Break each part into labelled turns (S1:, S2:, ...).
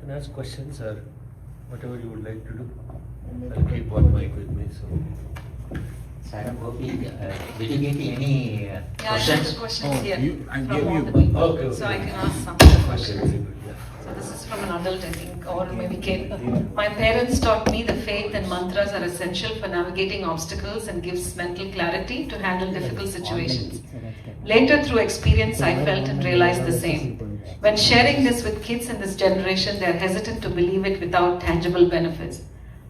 S1: can ask questions or whatever you would like to do. I'll keep one mic with me. So,
S2: Madam Gopi, did you get any
S3: Yeah, I
S2: questions?
S3: have questions here.
S4: I
S3: from
S4: gave
S3: all
S4: you.
S3: the people.
S1: Okay.
S3: So I can ask some of the
S1: okay,
S3: questions.
S1: very good. Yeah.
S3: So this is from an adult, I think, or maybe kid. My parents taught me the faith and mantras are essential for navigating obstacles and gives mental clarity to handle difficult situations. Later, through experience, I felt and realized the same. When sharing this with kids in this generation, they are hesitant to believe it without tangible benefits.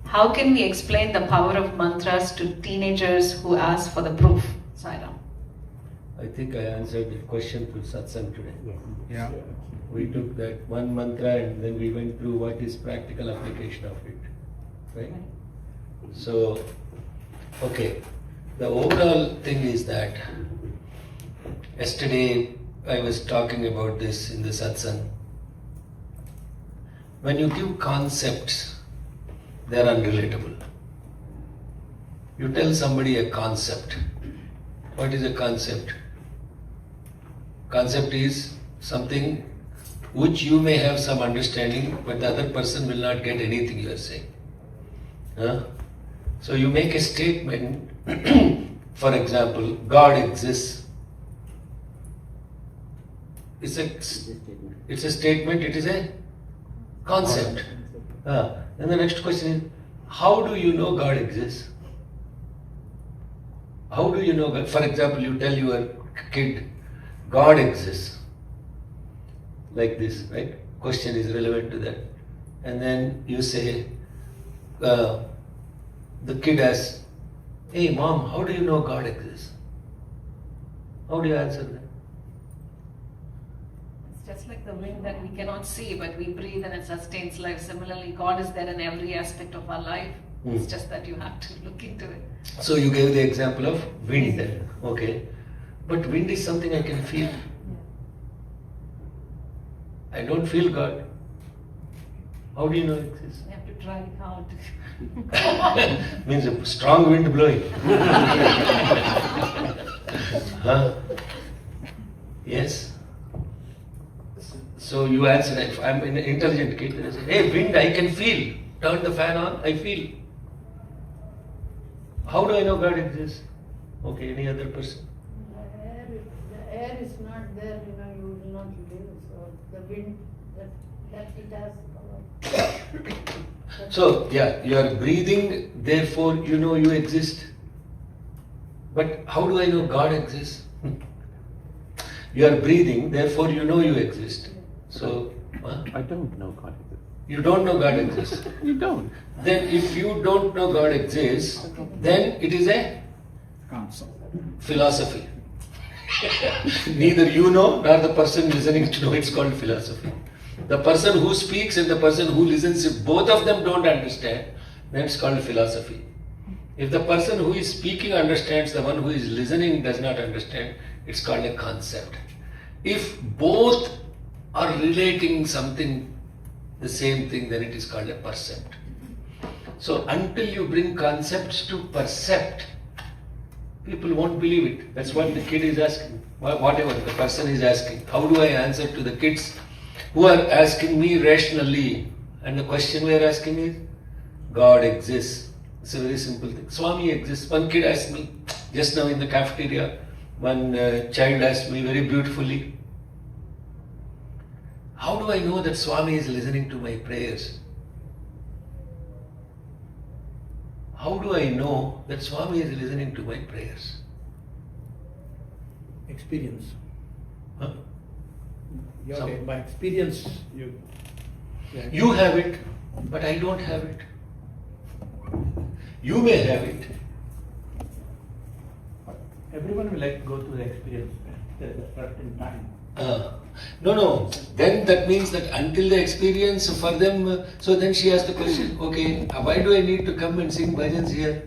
S3: How can we explain the power of mantras to teenagers who ask for the proof? Sairam.
S1: I think I answered the question through satsang today.
S4: Yeah.
S1: We took that one mantra and then we went through what is practical application of it. Right? So, okay. The overall thing is that yesterday I was talking about this in the satsang. When you give concepts, they are unrelatable. You tell somebody a concept. What is a concept? Concept is something which you may have some understanding, but the other person will not get anything you are saying. Huh? So you make a statement, for example, God exists. It's a statement, it is a concept. Then the next question is, how do you know God exists? How do you know God? For example, you tell your kid, God exists. Like this, right? Question is relevant to that. And then you say, the kid asks, hey mom, how do you know God exists? How do you answer that?
S3: It's just like the wind that we cannot see, but we breathe and it sustains life. Similarly, God is there in every aspect of our life. It's just that you have to look into it.
S1: So you gave the example of wind. Okay. But wind is something I can feel. I don't feel God. How do you know it exists?
S3: You have to try hard.
S1: Means a strong wind blowing. Huh? Yes. So you answer, if I'm an intelligent kid, and I say, hey wind, I can feel. Turn the fan on, I feel. How do I know God exists? Okay, any other person?
S5: The air is not there, you will not live. So the wind, that it has power.
S1: So, yeah, you are breathing, therefore you know you exist. But how do I know God exists? You are breathing, therefore you know you exist. So,
S6: I don't know God exists.
S1: you don't know God exists.
S6: You don't.
S1: Then if you don't know God exists, then it is a
S4: Concept.
S1: philosophy. Neither you know nor the person listening to know. It's called philosophy. The person who speaks and the person who listens, if both of them don't understand, then it's called philosophy. If the person who is speaking understands, the one who is listening does not understand, it's called a concept. If both are relating something, the same thing, then it is called a percept. So until you bring concepts to percept, people won't believe it. That's what the kid is asking. Whatever the person is asking. How do I answer to the kids who are asking me rationally? And the question we are asking is, God exists. It's a very simple thing. Swami exists. One kid asked me just now in the cafeteria, one child asked me very beautifully, how do I know that Swami is listening to my prayers? How do I know that Swami is listening to my prayers?
S7: Experience.
S1: Huh?
S7: By experience,
S1: You have it, but I don't have it. You may have it.
S7: everyone will like to go through the experience at a certain time.
S1: No. Then that means that until the experience for them, so then she asked the question, okay, why do I need to come and sing bhajans here?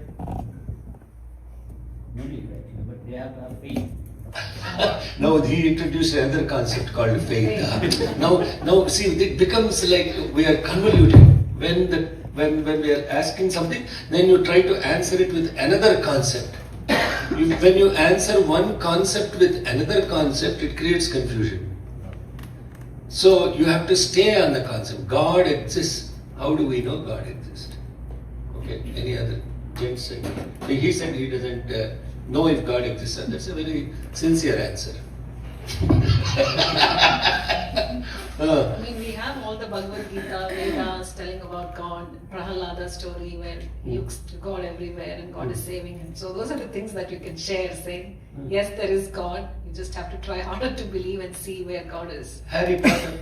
S2: But they have faith.
S1: Now he introduced another concept called faith. Now see, it becomes like we are convoluting. When we are asking something, then you try to answer it with another concept. When you answer one concept with another concept, it creates confusion. So you have to stay on the concept. God exists. How do we know God exists? Okay, any other gents said? He said he doesn't know if God exists, and that's a very sincere answer.
S3: I mean, we have all the Bhagavad Gita, Vedas telling about God, Prahalada's story where he looks to God everywhere and God is saving him. So those are the things that you can share, saying, yes, there is God. You just have to try harder to believe and see where God is.
S1: Harry Potter.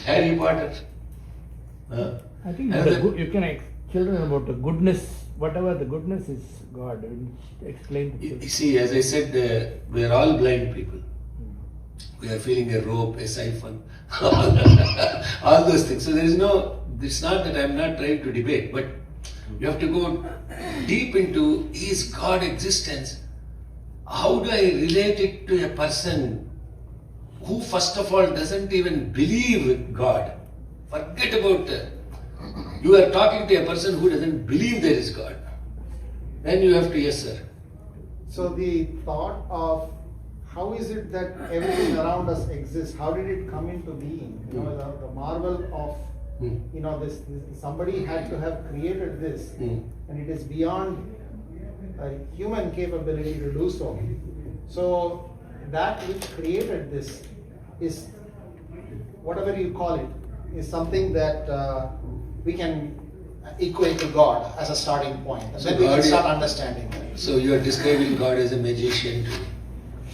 S1: Harry Potter.
S7: I think
S1: Another-
S7: you can ask children about the goodness, whatever the goodness is God. Explain to
S1: You
S7: children.
S1: see, as I said, we are all blind people. We are feeling a rope, a siphon, all those things. So there is no, it's not that I am not trying to debate, but you have to go deep into, is God existence? How do I relate it to a person who first of all doesn't even believe God? Forget about you are talking to a person who doesn't believe there is God. Then you have to, yes sir.
S4: So the thought of how is it that everything around us exists? How did it come into being? You know, the marvel of this somebody had to have created this, and it is beyond human capability to do so. So that which created this is, whatever you call it, is something that we can equate to God as a starting point, and
S1: So
S4: then we
S1: God
S4: can
S1: is-
S4: start understanding that.
S1: So you are describing God as a magician too.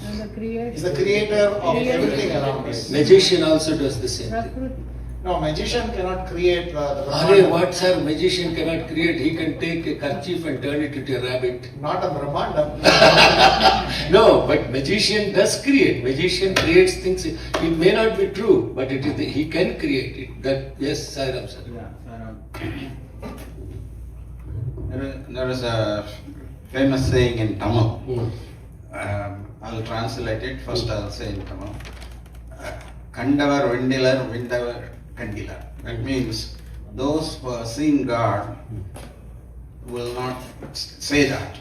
S5: And the creator.
S4: He's the creator of everything around us.
S1: Magician also does the same thing.
S5: Prakriti.
S4: No, magician cannot create the
S1: Are
S4: Brahmanda.
S1: what sir? Magician cannot create. He can take a kerchief and turn it into a rabbit.
S4: Not a Brahmanda.
S1: No, but magician does create. Magician creates things. It may not be true, but it is he can create it. That yes, Sairam sir.
S8: Yeah, there is a famous saying in Tamil. I'll translate it. First I'll say in Tamil. Kandavar Vendilar, Vindavar Kandilar. That means those who have seen God will not say that.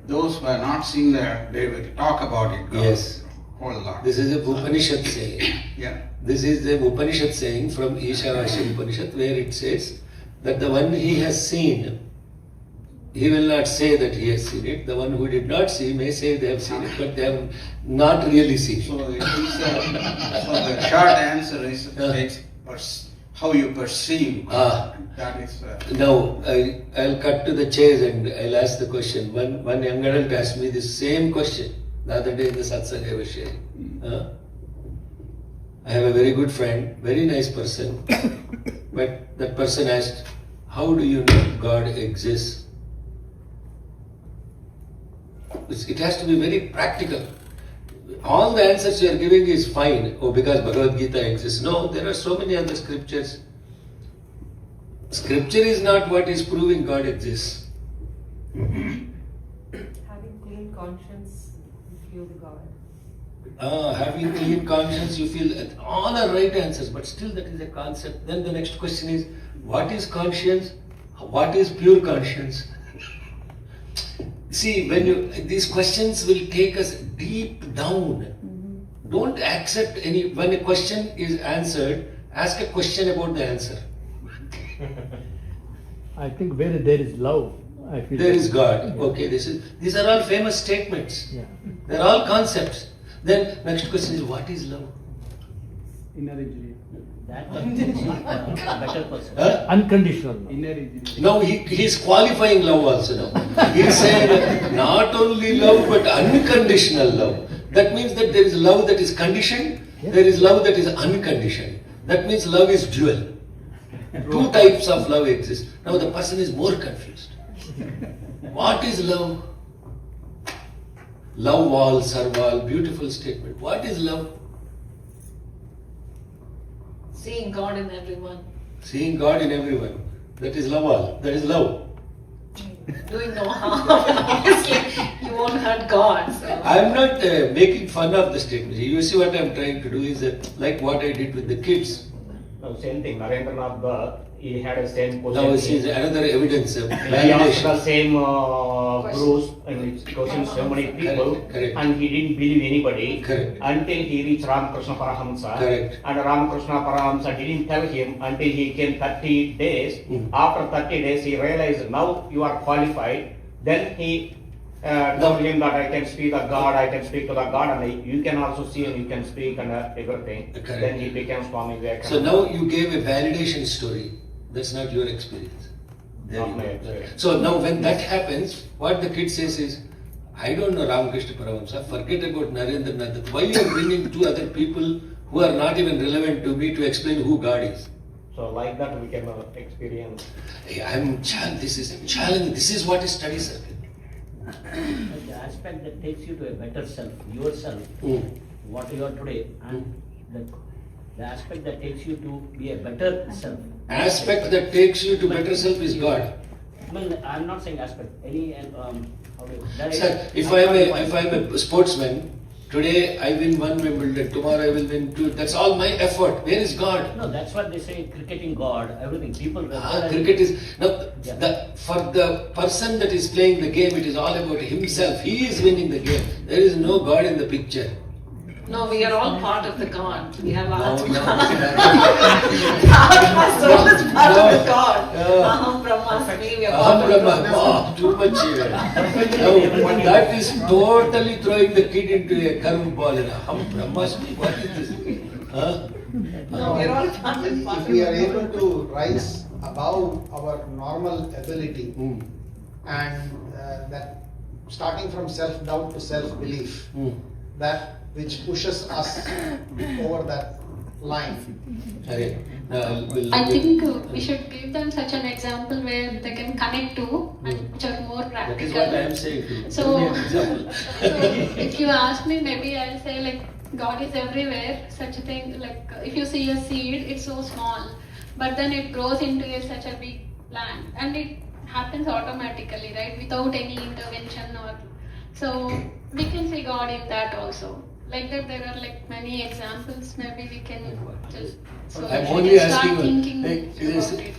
S8: Those who have not seen that, they will talk about it. God,
S1: Yes.
S8: whole lot.
S1: This is a Upanishad saying.
S8: Yeah.
S1: This is the Upanishad saying from Ishavasya Upanishad, where it says that the one he has seen, he will not say that he has seen it. The one who did not see may say they have seen it, but they have not really seen
S8: So,
S1: it.
S8: so the short answer is it's how you perceive. That is.
S1: Now, I'll cut to the chase and I'll ask the question. One young adult asked me the same question the other day in the satsang I was sharing. I have a very good friend, very nice person, but that person asked, how do you know God exists? It has to be very practical. All the answers you are giving is fine. Oh, because Bhagavad Gita exists. No, there are so many other scriptures. Scripture is not what is proving God exists.
S9: Having clean conscience, you feel the God.
S1: Having clean conscience, you feel that all are right answers, but still that is a concept. Then the next question is, what is conscience? What is pure conscience? See, these questions will take us deep down. Don't accept when a question is answered, ask a question about the answer.
S7: I think where there is love, I feel
S1: There
S7: that-
S1: is God.
S7: Yeah.
S1: Okay, these are all famous statements.
S7: Yeah.
S1: They're all concepts. Then next question is, what is love?
S6: Inner engineer.
S2: That one is a better person.
S7: Unconditional.
S6: Inner engineer.
S1: Now he's qualifying love also now. He's saying not only love but unconditional love. That means that there is love that is conditioned, there is love that is unconditioned. That means love is dual. Two types of love exist. Now the person is more confused. What is love? Love all, serve all, beautiful statement. What is love?
S3: Seeing God in everyone.
S1: Seeing God in everyone. That is love all. That is love.
S3: Doing no harm. Obviously, you won't hurt God. So.
S1: I am not making fun of the statement. You see what I am trying to do is that, like what I did with the kids.
S10: No, same thing. Narendranath Bhatt
S2: he had the same
S1: Now
S2: question.
S1: see another evidence of
S2: He asked the
S1: validation.
S2: same Bruce and questions so many people,
S1: Correct.
S2: and he didn't believe anybody
S1: Correct.
S2: until he reached Ramakrishna Parahamsa.
S1: Correct.
S2: And Ramakrishna Parahamsa didn't tell him until he came 30 days.
S1: Mm.
S2: After 30 days, he realized now you are qualified. Then he told him that I can speak to God, I can speak to the God, and you can also see and you can speak and everything.
S1: Correct.
S2: Then he became Swami Vivekananda.
S1: So now you gave a validation story. That's not your experience. There
S2: Not
S1: you
S2: my
S1: go.
S2: experience.
S1: So now when that happens, what the kid says is, I don't know Ramakrishna Paramahamsa, forget about Narendra Nath. Why you are bringing two other people who are not even relevant to me to explain who God is?
S2: So like that we can experience.
S1: Hey, this is a challenge. This is what is study circle.
S2: The aspect that takes you to a better self, yourself, what you are today, and the aspect that takes you to be a better self.
S1: Aspect that takes you to better self is God.
S2: Well, I'm not saying aspect. Any how do you- that is-
S1: Sir, if I am a sportsman, today I win one Wimbledon, tomorrow I will win two. That's all my effort. Where is God?
S2: No, that's what they say. Cricketing God, everything. People.
S1: Cricket is now
S2: Yeah.
S1: for the person that is playing the game. It is all about himself. He is winning the game. There is no God in the picture.
S3: No, we are all part of the God. We have
S1: No,
S3: Atma.
S1: no.
S3: Atma soul is part of the God.
S1: No.
S3: Aham Brahmasmi, we are
S1: Aham
S3: part of the
S1: Brahma.
S3: God.
S1: Oh, too much here. Now, that is totally throwing the kid into a curveball. Aham Brahmasmi. What is this? Huh?
S3: No, we are all part and
S4: If
S3: part
S4: we
S3: of
S4: are
S3: the
S4: able
S3: God.
S4: to rise above our normal ability
S1: Hmm.
S4: and that starting from self-doubt to self-belief, that which pushes us over that line.
S1: Okay.
S10: I think we should give them such an example where they can connect to and which are more
S1: That is what I am
S10: practical.
S1: saying.
S10: So,
S1: Give me an example.
S10: so if you ask me, maybe I'll say like God is everywhere. Such a thing like if you see a seed, it's so small, but then it grows into such a big plant, and it happens automatically, right, without any intervention or. So we can see God in that also. Like that, there are like many examples. Maybe we can just. So
S1: I'm
S10: we
S1: only
S10: can start
S1: asking
S10: thinking
S1: you.
S10: about it.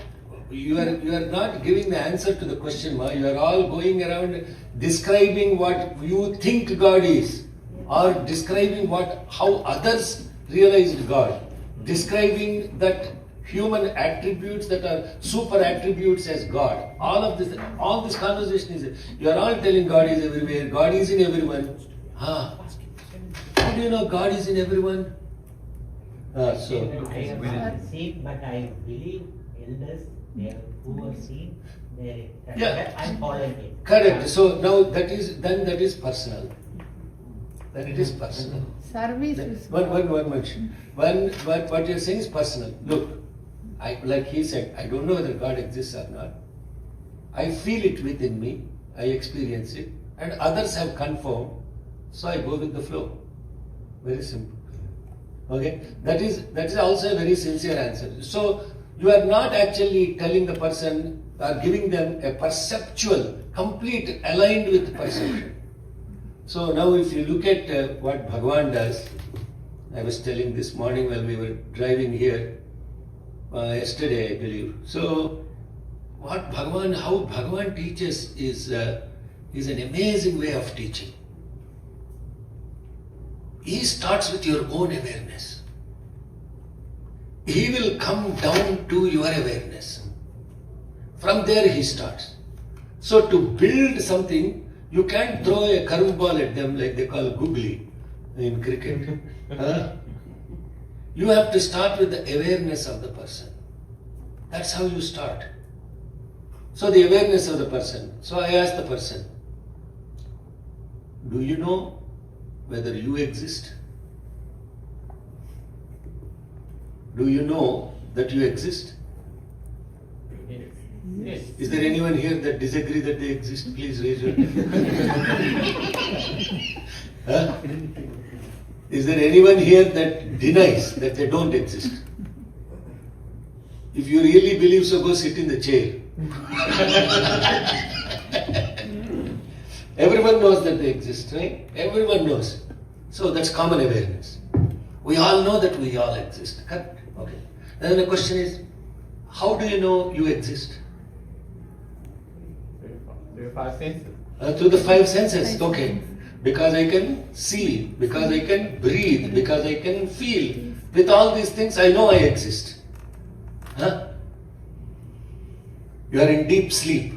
S1: You are not giving the answer to the question, ma. You are all going around describing what you think God is, or describing how others realized God, describing that human attributes that are super attributes as God. All this conversation is, you are all telling God is everywhere, God is in everyone. How do you know God is in everyone?
S2: I have not seen, but I believe elders, they are who have seen, they I'm following it.
S1: Correct. So now that is personal. Then it is personal.
S5: Service is
S1: One mention. What you're saying is personal. Look, like he said, I don't know whether God exists or not. I feel it within me. I experience it, and others have confirmed. So I go with the flow. Very simple. Okay, that is also a very sincere answer. So you are not actually telling the person or giving them a perceptual, complete aligned with perception. So now if you look at what Bhagavan does, I was telling this morning while we were driving here, yesterday I believe. So how Bhagavan teaches is an amazing way of teaching. He starts with your own awareness. He will come down to your awareness. From there he starts. So to build something, you can't throw a curveball at them like they call googly in cricket. You have to start with the awareness of the person. That's how you start. So the awareness of the person. So I ask the person, do you know whether you exist? Do you know that you exist?
S2: Yes.
S1: Is there anyone here that disagree that they exist? Please raise your hand. Is there anyone here that denies that they don't exist? If you really believe so, go sit in the chair. Everyone knows that they exist, right? Everyone knows. So that's common awareness. We all know that we all exist. Correct? Okay. Then the question is, How do you know you exist?
S2: There are five senses.
S1: Through the five senses, okay. Because I can see, because I can breathe, because I can feel. With all these things, I know I exist. Huh? You are in deep sleep.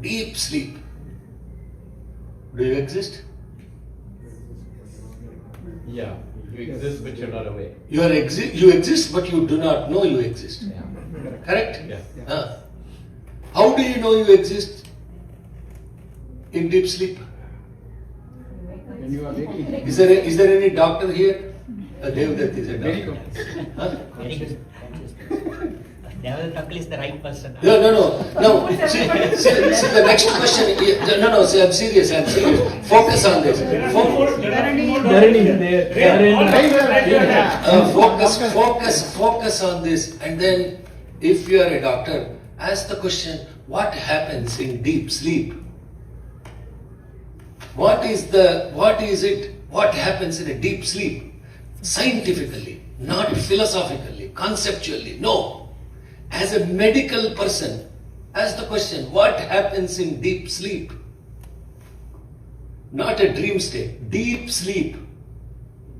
S1: Deep sleep. Do you exist?
S2: Yeah, you exist but you're not aware.
S1: You exist, but you do not know you exist.
S2: Yeah.
S1: Correct?
S2: Yes.
S1: Huh? How do you know you exist in deep sleep?
S6: When you are waking.
S1: Is there any doctor here? Devdutt is a
S6: Very
S1: doctor.
S6: good.
S1: Huh?
S11: Devdutt uncle is the right person.
S1: No. See, the next question. No. See, I'm serious. Focus on this.
S7: Dharani is there.
S1: Focus on this. And then, if you are a doctor, ask the question: what happens in deep sleep? What happens in a deep sleep? Scientifically, not philosophically, conceptually, no. As a medical person, ask the question, what happens in deep sleep? Not a dream state, deep sleep.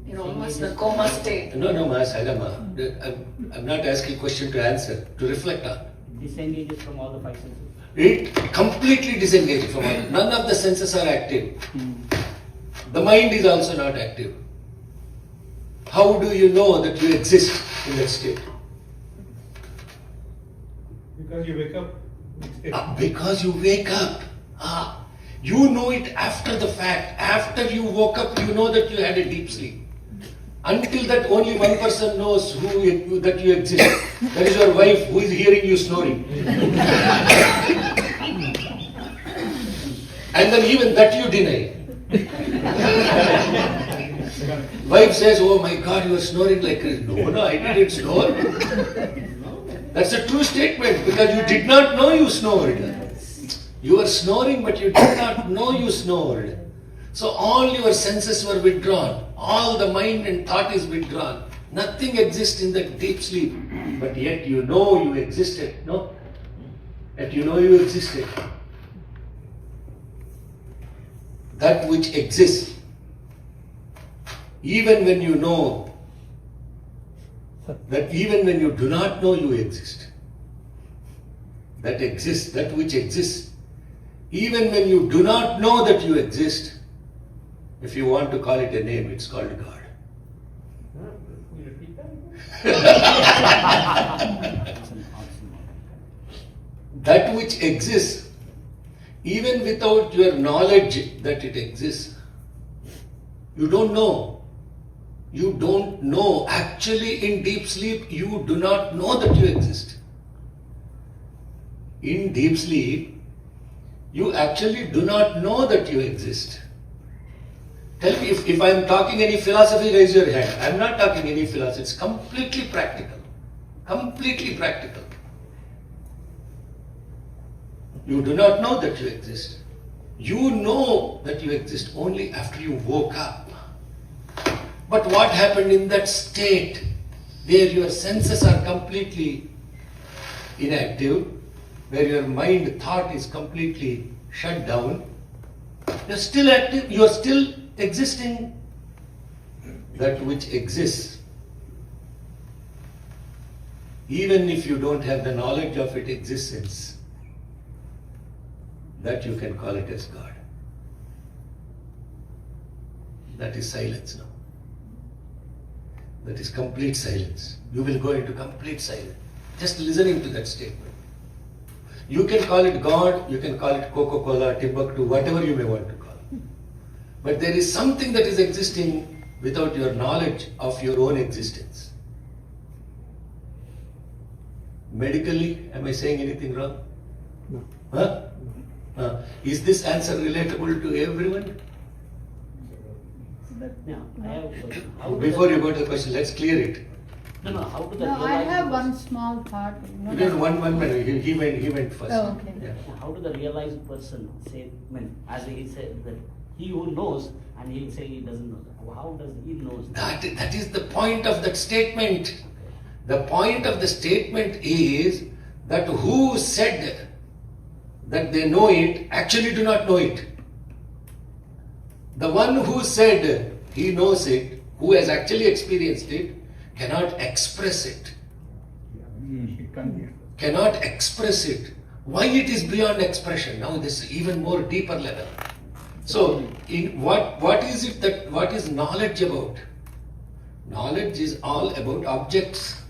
S3: You're almost in a coma state.
S1: No, I'm not asking a question to answer, to reflect on.
S11: Disengages from all the five senses.
S1: It completely disengaged from all. None of the senses are active. The mind is also not active. How do you know that you exist in that state?
S6: Because you wake up next day.
S1: Because you wake up. You know it after the fact. After you woke up, you know that you had a deep sleep. Until that, only one person knows that you exist. That is your wife, who is hearing you snoring. And then even that you deny. Wife says, oh my God, you are snoring like crazy. No, I didn't snore. That's a true statement because you did not know you snored. You were snoring but you did not know you snored. So all your senses were withdrawn. All the mind and thought is withdrawn. Nothing exists in that deep sleep. But yet you know you existed. No? Yet you know you existed. That which exists. Even when you know that even when you do not know you exist. That exists, that which exists. Even when you do not know that you exist, if you want to call it a name, it's called God. That which exists, even without your knowledge that it exists, you don't know. You don't know. Actually, in deep sleep, you do not know that you exist. In deep sleep, you actually do not know that you exist. Tell me, if I am talking any philosophy, raise your hand. I am not talking any philosophy. It's completely practical. Completely practical. You do not know that you exist. You know that you exist only after you woke up. But what happened in that state where your senses are completely inactive, where your mind thought is completely shut down, you're still active, you're still existing. That which exists, even if you don't have the knowledge of its existence, that you can call it as God. That is silence now. That is complete silence. You will go into complete silence. Just listening to that statement. You can call it God, you can call it Coca-Cola, Timbuktu, whatever you may want to call it. But there is something that is existing without your knowledge of your own existence. Medically, am I saying anything wrong?
S7: No.
S1: Huh? Is this answer relatable to everyone?
S11: Now, I have a question. How do
S1: Before
S11: the-
S1: you go to the question, let's clear it.
S11: No, how do the
S5: No, I
S11: realized
S5: have one
S11: person-
S5: small thought.
S1: You did one minute. He went first.
S5: Oh, okay.
S1: Yeah.
S11: How do the realized person say, as he said, that he who knows and he'll say he doesn't know? How does he knows?
S1: That is the point of that statement. The point of the statement is that who said that they know it actually do not know it. The one who said he knows it, who has actually experienced it, cannot express it. Cannot express it. Why it is beyond expression? Now this is even more deeper level. So, what is knowledge about? Knowledge is all about objects.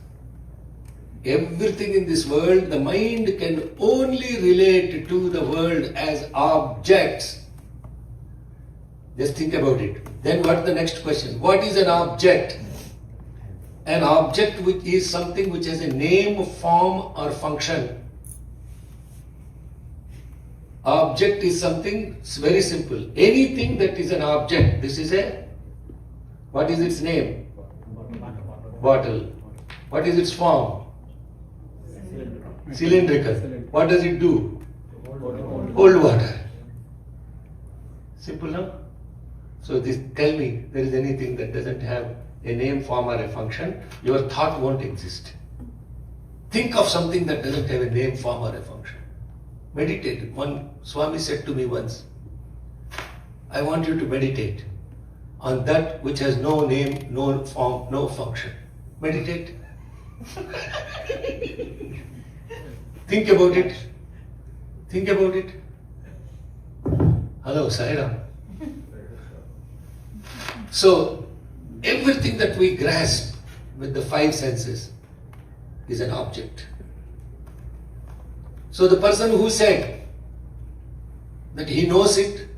S1: Everything in this world, the mind can only relate to the world as objects. Just think about it. Then what's the next question? What is an object? An object which is something which has a name, form or function. Object is something very simple. Anything that is an object. This is what is its name? Bottle. What is its form? Cylindrical. What does it do? Hold water. Simple, no? So tell me, there is anything that doesn't have a name, form or a function, your thought won't exist. Think of something that doesn't have a name, form or a function. Meditate. One Swami said to me once, I want you to meditate on that which has no name, no form, no function. Meditate. Think about it. Think about it. Hello, Sairam. So, everything that we grasp with the five senses is an object. So the person who said that he knows it,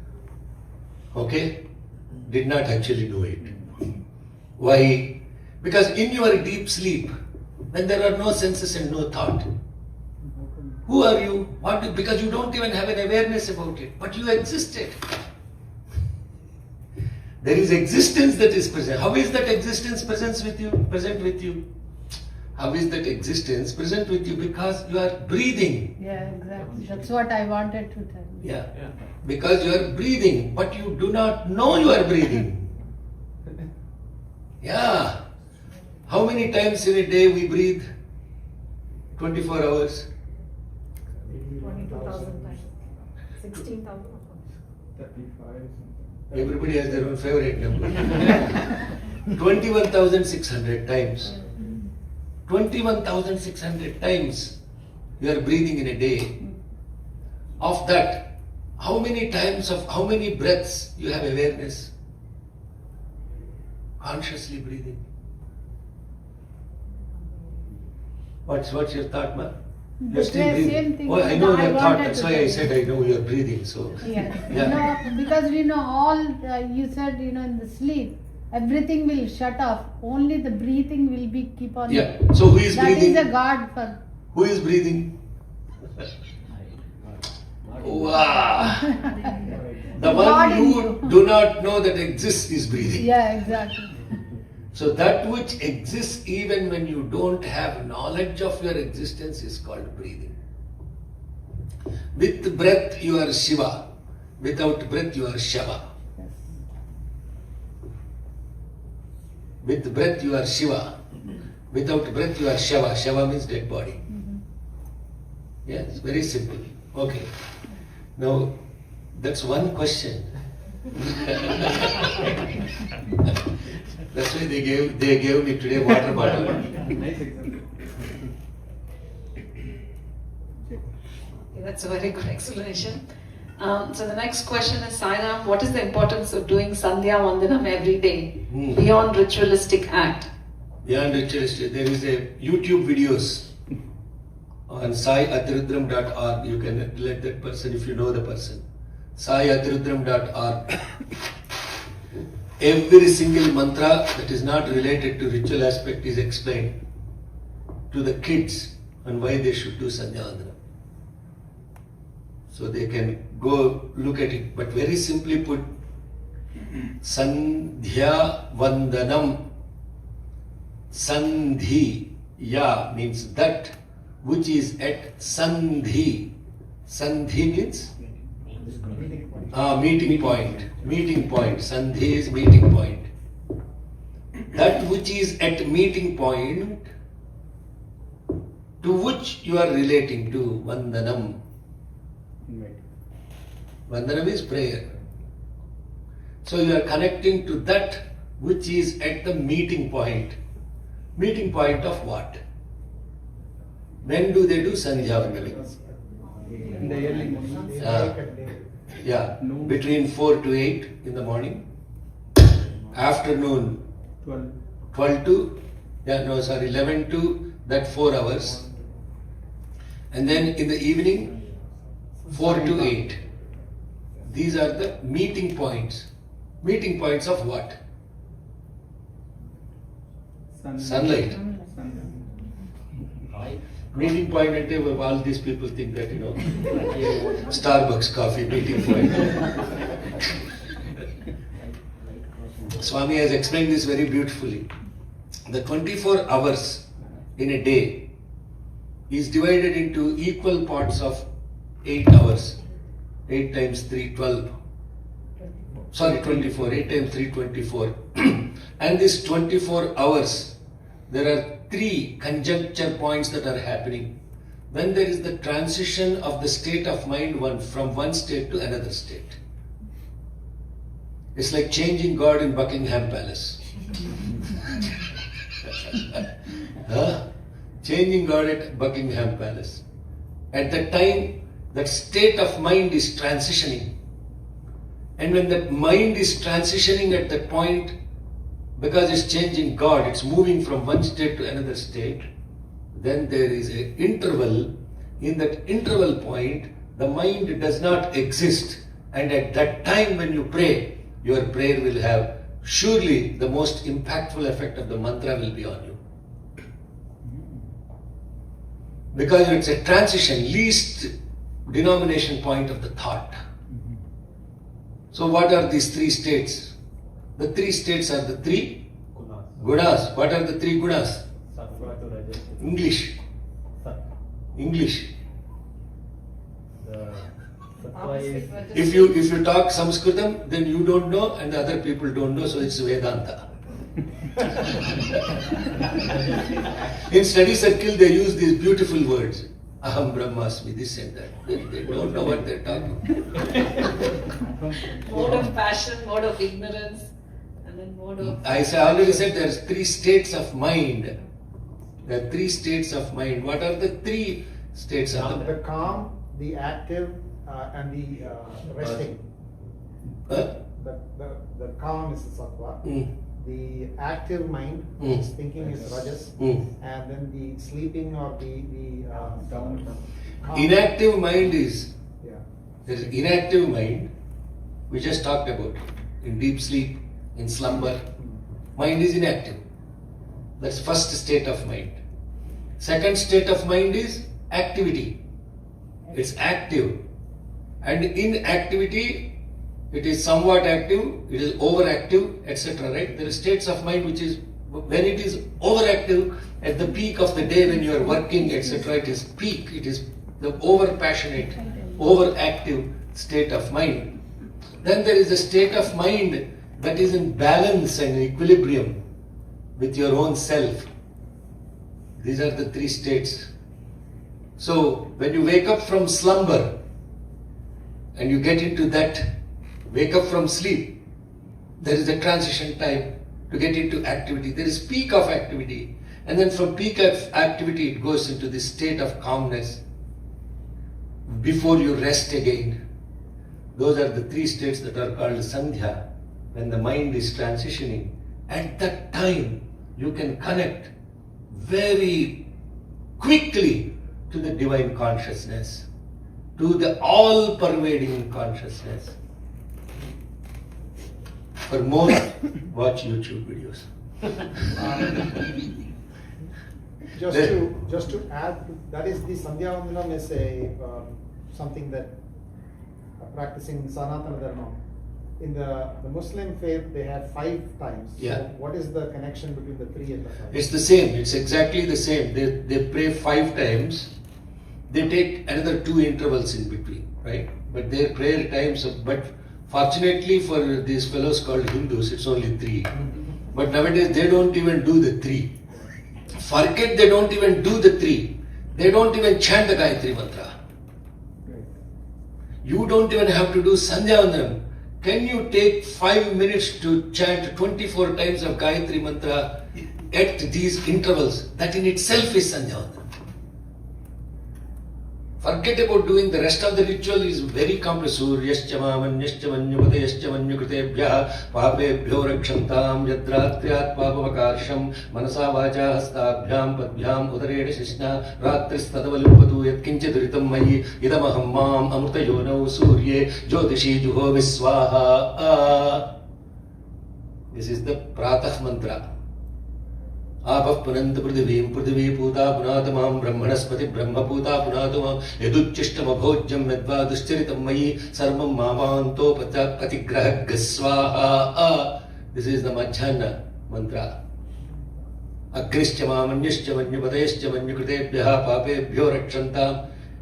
S1: okay, did not actually know it. Why? Because in your deep sleep, when there are no senses and no thought, who are you? Because you don't even have an awareness about it, but you existed. There is existence that is present. How is that existence present with you? How is that existence present with you? Because you are breathing.
S5: Yeah, exactly. That's what I wanted to tell you.
S1: Yeah. Because you are breathing, but you do not know you are breathing. Yeah. How many times in a day we breathe? 24 hours.
S9: 22,000 times. 16,000.
S6: 35.
S1: Everybody has their own favorite number. 21,600 times. 21,600 times you are breathing in a day. Of that, how many breaths you have awareness? Consciously breathing. What's your thought, ma? You're still breathing. Oh, I know your thought. That's why I said I know you are breathing. So
S5: Yeah. Because all you said, in the sleep, everything will shut off. Only the breathing will be keep on.
S1: Yeah. So who is breathing?
S5: That is a God for.
S1: Who is breathing? Wow. The one you do not know that exists is breathing.
S5: Yeah, exactly.
S1: So that which exists even when you don't have knowledge of your existence is called breathing. With breath you are Shiva. Without breath you are Shava. With breath you are Shiva. Without breath you are Shava. Shava means dead body. Yes, very simple. Okay. Now, that's one question. That's why they gave me today water bottle.
S6: Nice example.
S3: Okay, that's a very good explanation. So the next question is, Sairam, what is the importance of doing Sandya vandanam every day beyond ritualistic act?
S1: Beyond ritualistic, there is a YouTube videos on saiatirudram.org. You can let that person, if you know the person. saiatirudram.org. Every single mantra that is not related to ritual aspect is explained to the kids on why they should do Sandya vandanam. So they can go look at it. But very simply put, Sandhya vandanam. Sandhi, ya means that which is at Sandhi. Sandhi means meeting point. Meeting point. Sandhi is meeting point. That which is at meeting point to which you are relating to, vandanam. Vandanam is prayer. So you are connecting to that which is at the meeting point. Meeting point of what? When do they do Sandhya vandanim?
S6: In the early morning.
S1: Yeah, between 4 to 8 in the morning. Afternoon 12 to, 11 to that 4 hours. And then in the evening 4 to 8. These are the meeting points. Meeting points of what? Sunlight. Meeting point at all these people think that, Starbucks coffee meeting point. Swami has explained this very beautifully. The 24 hours in a day is divided into equal parts of 8 hours. 8 times 3, 12. Sorry, 24. 8 times 3, 24. And this 24 hours, there are 3 conjuncture points that are happening. When there is the transition of the state of mind from one state to another state. It's like changing God in Buckingham Palace. Changing God at Buckingham Palace. At that time, that state of mind is transitioning. And when that mind is transitioning at that point, because it's changing God, it's moving from one state to another state, then there is an interval. In that interval point, the mind does not exist. And at that time when you pray, your prayer will have surely the most impactful effect of the mantra will be on you. Because it's a transition, least denomination point of the thought. So what are these 3 states? The 3 states are the 3 gunas. What are the 3 gunas? English. If you talk Sanskritam, then you don't know and the other people don't know, so it's Vedanta. In study circle, they use these beautiful words. Aham Brahmasmi, this and that. They don't know what they're talking.
S3: Mode of passion, mode of ignorance, and then mode of...
S1: I already said there's 3 states of mind. There are 3 states of mind. What are the 3 states of mind?
S4: The calm, the active, and the resting. The calm is the sattva. The active mind, which is thinking, is rajas, and then the sleeping or the calm.
S1: Inactive mind is, there is inactive mind, we just talked about, in deep sleep, in slumber, mind is inactive. That's first state of mind. Second state of mind is activity. It's active. And in activity, it is somewhat active, it is overactive, etc. Right? There are states of mind which is, when it is overactive, at the peak of the day when you are working, etc., it is peak, it is the over-passionate, overactive state of mind. Then there is a state of mind that is in balance and equilibrium with your own self. These are the 3 states. So, when you wake up from slumber and you get into that, wake up from sleep, there is a transition time to get into activity. There is peak of activity. And then from peak of activity, it goes into this state of calmness before you rest again. Those are the 3 states that are called Sandhya. When the mind is transitioning, at that time, you can connect very quickly to the divine consciousness, to the all-pervading consciousness. For more, watch YouTube videos.
S4: Just to add, that is the Sandhya Vandanam is a something that practicing Sanatana Dharma. In the Muslim faith, they have 5 times.
S1: Yeah.
S4: So what is the connection between the 3 and the 5?
S1: It's the same. It's exactly the same. They pray 5 times. They take another 2 intervals in between, right? But their prayer times, but fortunately for these fellows called Hindus, it's only 3. But nowadays they don't even do the 3. Forget they don't even do the 3. They don't even chant the Gayatri mantra. You don't even have to do Sandya vandanam. Can you take 5 minutes to chant 24 times of Gayatri mantra at these intervals? That in itself is Sandya vandanam. Forget about doing the rest of the ritual is very complex. Suryascha mamanyascha manyupatayascha manyukritebhyah papebhyo rakshantam yadratriyat papavakarsham manasa vacha hastabhyam padbhyam udarena shishna ratristadavalupatu yatkinchiduritam mayi idamaham mam amrutayonau surye jyotishi juhomi swaha. This is the Pratah mantra. Apah punant prithivim prithvi puta punatamam brahmanaspati brahma puta punatamam yaducchishtam abhojyam medva duscharitam mayi sarvam mavanto patigrah gasvaha. This is the Madhyana mantra. Agrischa mamanyascha manyupatayascha manyukritebhyah papebhyo rakshantam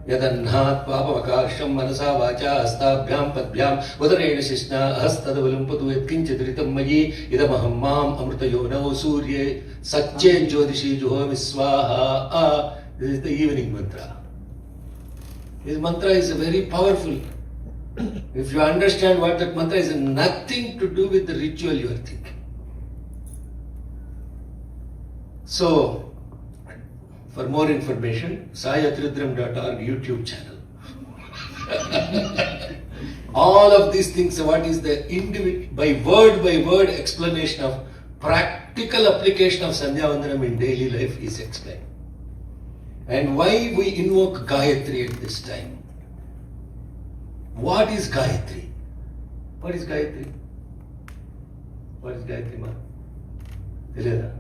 S1: yadannhat papavakarsham manasa vacha hastabhyam padbhyam udarena shishna hastadavalumpatu yatkinchidritam mayi idamaham mam amrutayonau surye satche jyotishi juhomi swaha. This is the evening mantra. This mantra is very powerful. If you understand what that mantra is, nothing to do with the ritual you are thinking. So, for more information, sayatridram.org YouTube channel. All of these things, what is the by word explanation of practical application of Sandya vandanam in daily life is explained. And why we invoke Gayatri at this time. What is Gayatri? What is Gayatri? What is Gayatri ma? Teleda?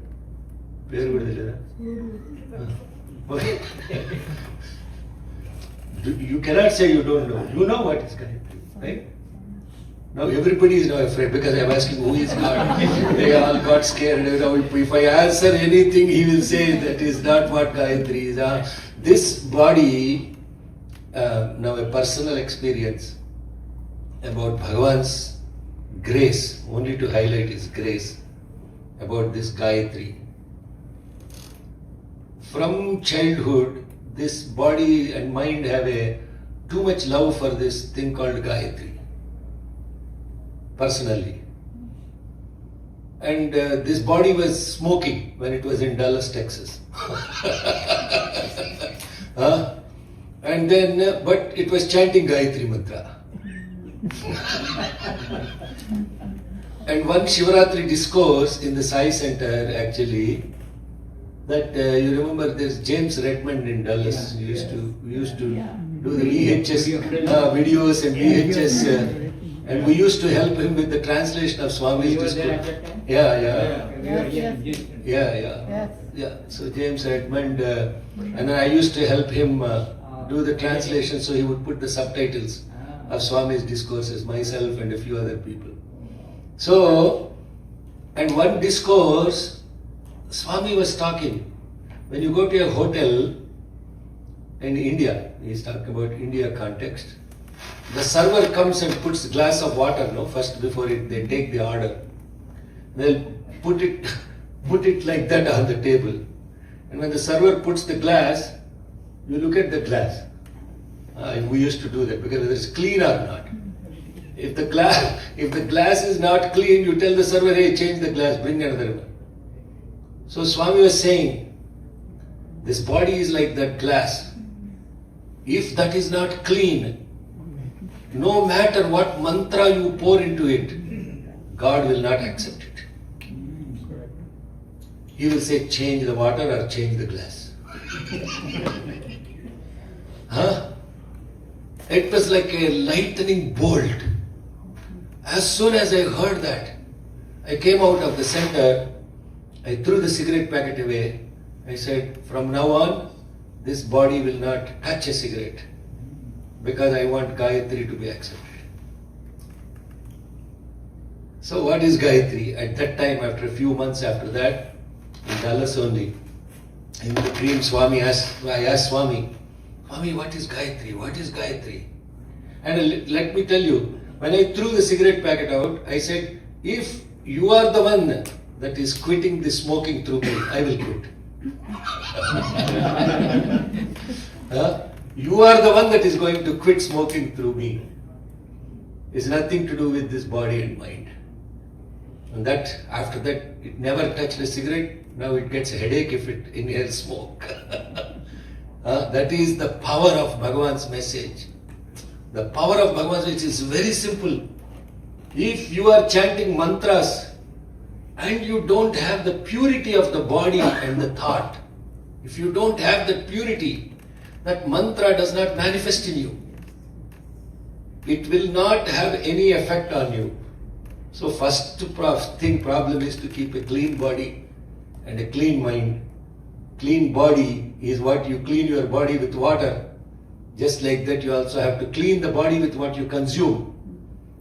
S1: Peru kuda teleda? Okay. You cannot say you don't know. You know what is Gayatri, right? Now everybody is now afraid because I am asking who is God. They all got scared. If I answer anything, he will say that is not what Gayatri is. This body, now a personal experience about Bhagavan's grace, only to highlight his grace, about this Gayatri. From childhood, this body and mind have too much love for this thing called Gayatri. Personally. And this body was smoking when it was in Dallas, Texas. And then, but it was chanting Gayatri mantra. And one Shivaratri discourse in the Sai Center, actually, that you remember there's James Redmond in Dallas. We used to do the VHS videos and VHS. And we used to help him with the translation of Swami's discourse. Yeah. So James Redmond, and then I used to help him do the translation, so he would put the subtitles of Swami's discourses, myself and a few other people. So, and one discourse, Swami was talking. When you go to a hotel in India, he's talking about India context. The server comes and puts a glass of water, first before they take the order. They'll put it like that on the table. And when the server puts the glass, you look at the glass. And we used to do that because whether it's clean or not. If the glass is not clean, you tell the server, hey, change the glass, bring another one. So Swami was saying, this body is like that glass. If that is not clean, no matter what mantra you pour into it, God will not accept it. He will say, change the water or change the glass. It was like a lightning bolt. As soon as I heard that, I came out of the center, I threw the cigarette packet away. I said, from now on, this body will not touch a cigarette, because I want Gayatri to be accepted. So what is Gayatri? At that time, after a few months after that, in Dallas only, in the dream, I asked Swami, what is Gayatri? What is Gayatri? And let me tell you, when I threw the cigarette packet out, I said, if you are the one that is quitting the smoking through me, I will quit. You are the one that is going to quit smoking through me. It's nothing to do with this body and mind. And that, after that, it never touched a cigarette. Now it gets a headache if it inhales smoke. That is the power of Bhagavan's message. The power of Bhagavan's message is very simple. If you are chanting mantras and you don't have the purity of the body and the thought, if you don't have that purity, that mantra does not manifest in you. It will not have any effect on you. So first problem is to keep a clean body and a clean mind. Clean body is what you clean your body with water. Just like that, you also have to clean the body with what you consume.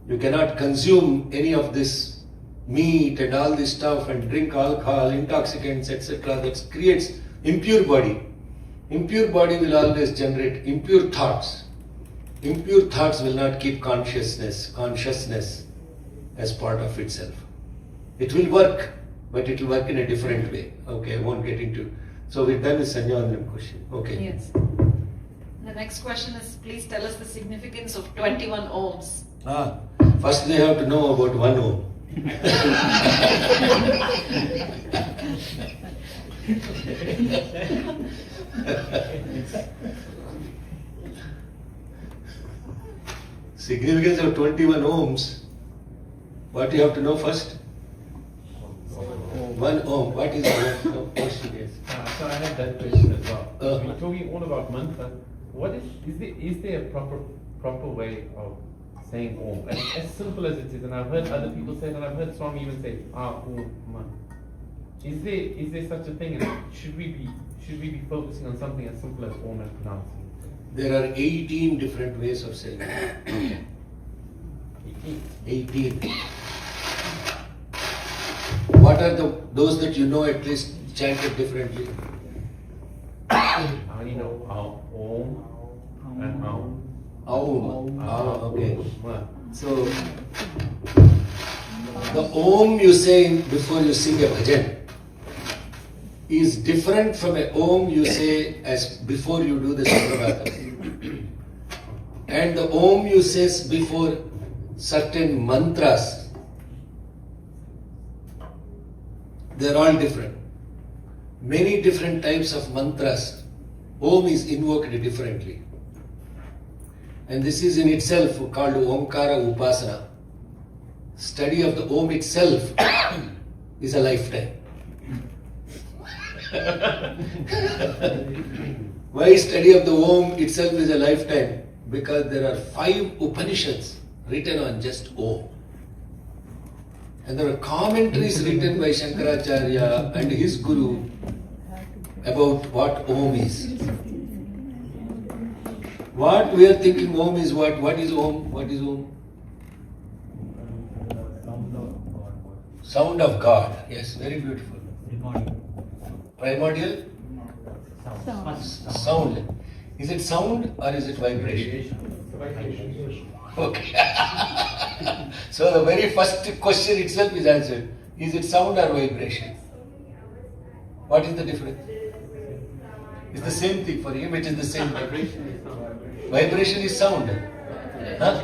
S1: You cannot consume any of this meat and all this stuff and drink alcohol, intoxicants, etc. That creates impure body. Impure body will always generate impure thoughts. Impure thoughts will not keep consciousness as part of itself. It will work, but it will work in a different way. Okay, I won't get into. So we're done with Sandya question. Okay.
S3: Yes. The next question is, please tell us the significance of 21 ohms.
S1: First they have to know about 1 ohm. Significance of 21 ohms. What you have to know first? 1 ohm. What is 1 ohm? Question is.
S6: So I have that question as well. We're talking all about mantra. What is there a proper way of saying Om? As simple as it is, and I've heard other people say it, and I've heard Swami even say Om Man. Is there such a thing, and should we be focusing on something as simple as Om and pronouncing it?
S1: There are 18 different ways of saying it. 18. What are those that you know at least chanted differently?
S6: I only know Om and Aum.
S1: Okay. So, the Om you say before you sing a bhajan is different from a Om you say as before you do the Subramanyam. And the Om you say before certain mantras, they're all different. Many different types of mantras, Om is invoked differently. And this is in itself called Omkara Upasana. Study of the Om itself is a lifetime. Why study of the Om itself is a lifetime? Because there are 5 Upanishads written on just Om. And there are commentaries written by Shankaracharya and his Guru about what Om is. What we are thinking Om is what? What is Om? What is Om? Sound of God. Yes, very beautiful. Primordial? Sound. Is it sound or is it vibration? Okay. So the very first question itself is answered. Is it sound or vibration? What is the difference? It's the same thing for him. It is the same vibration. Vibration is sound. Huh?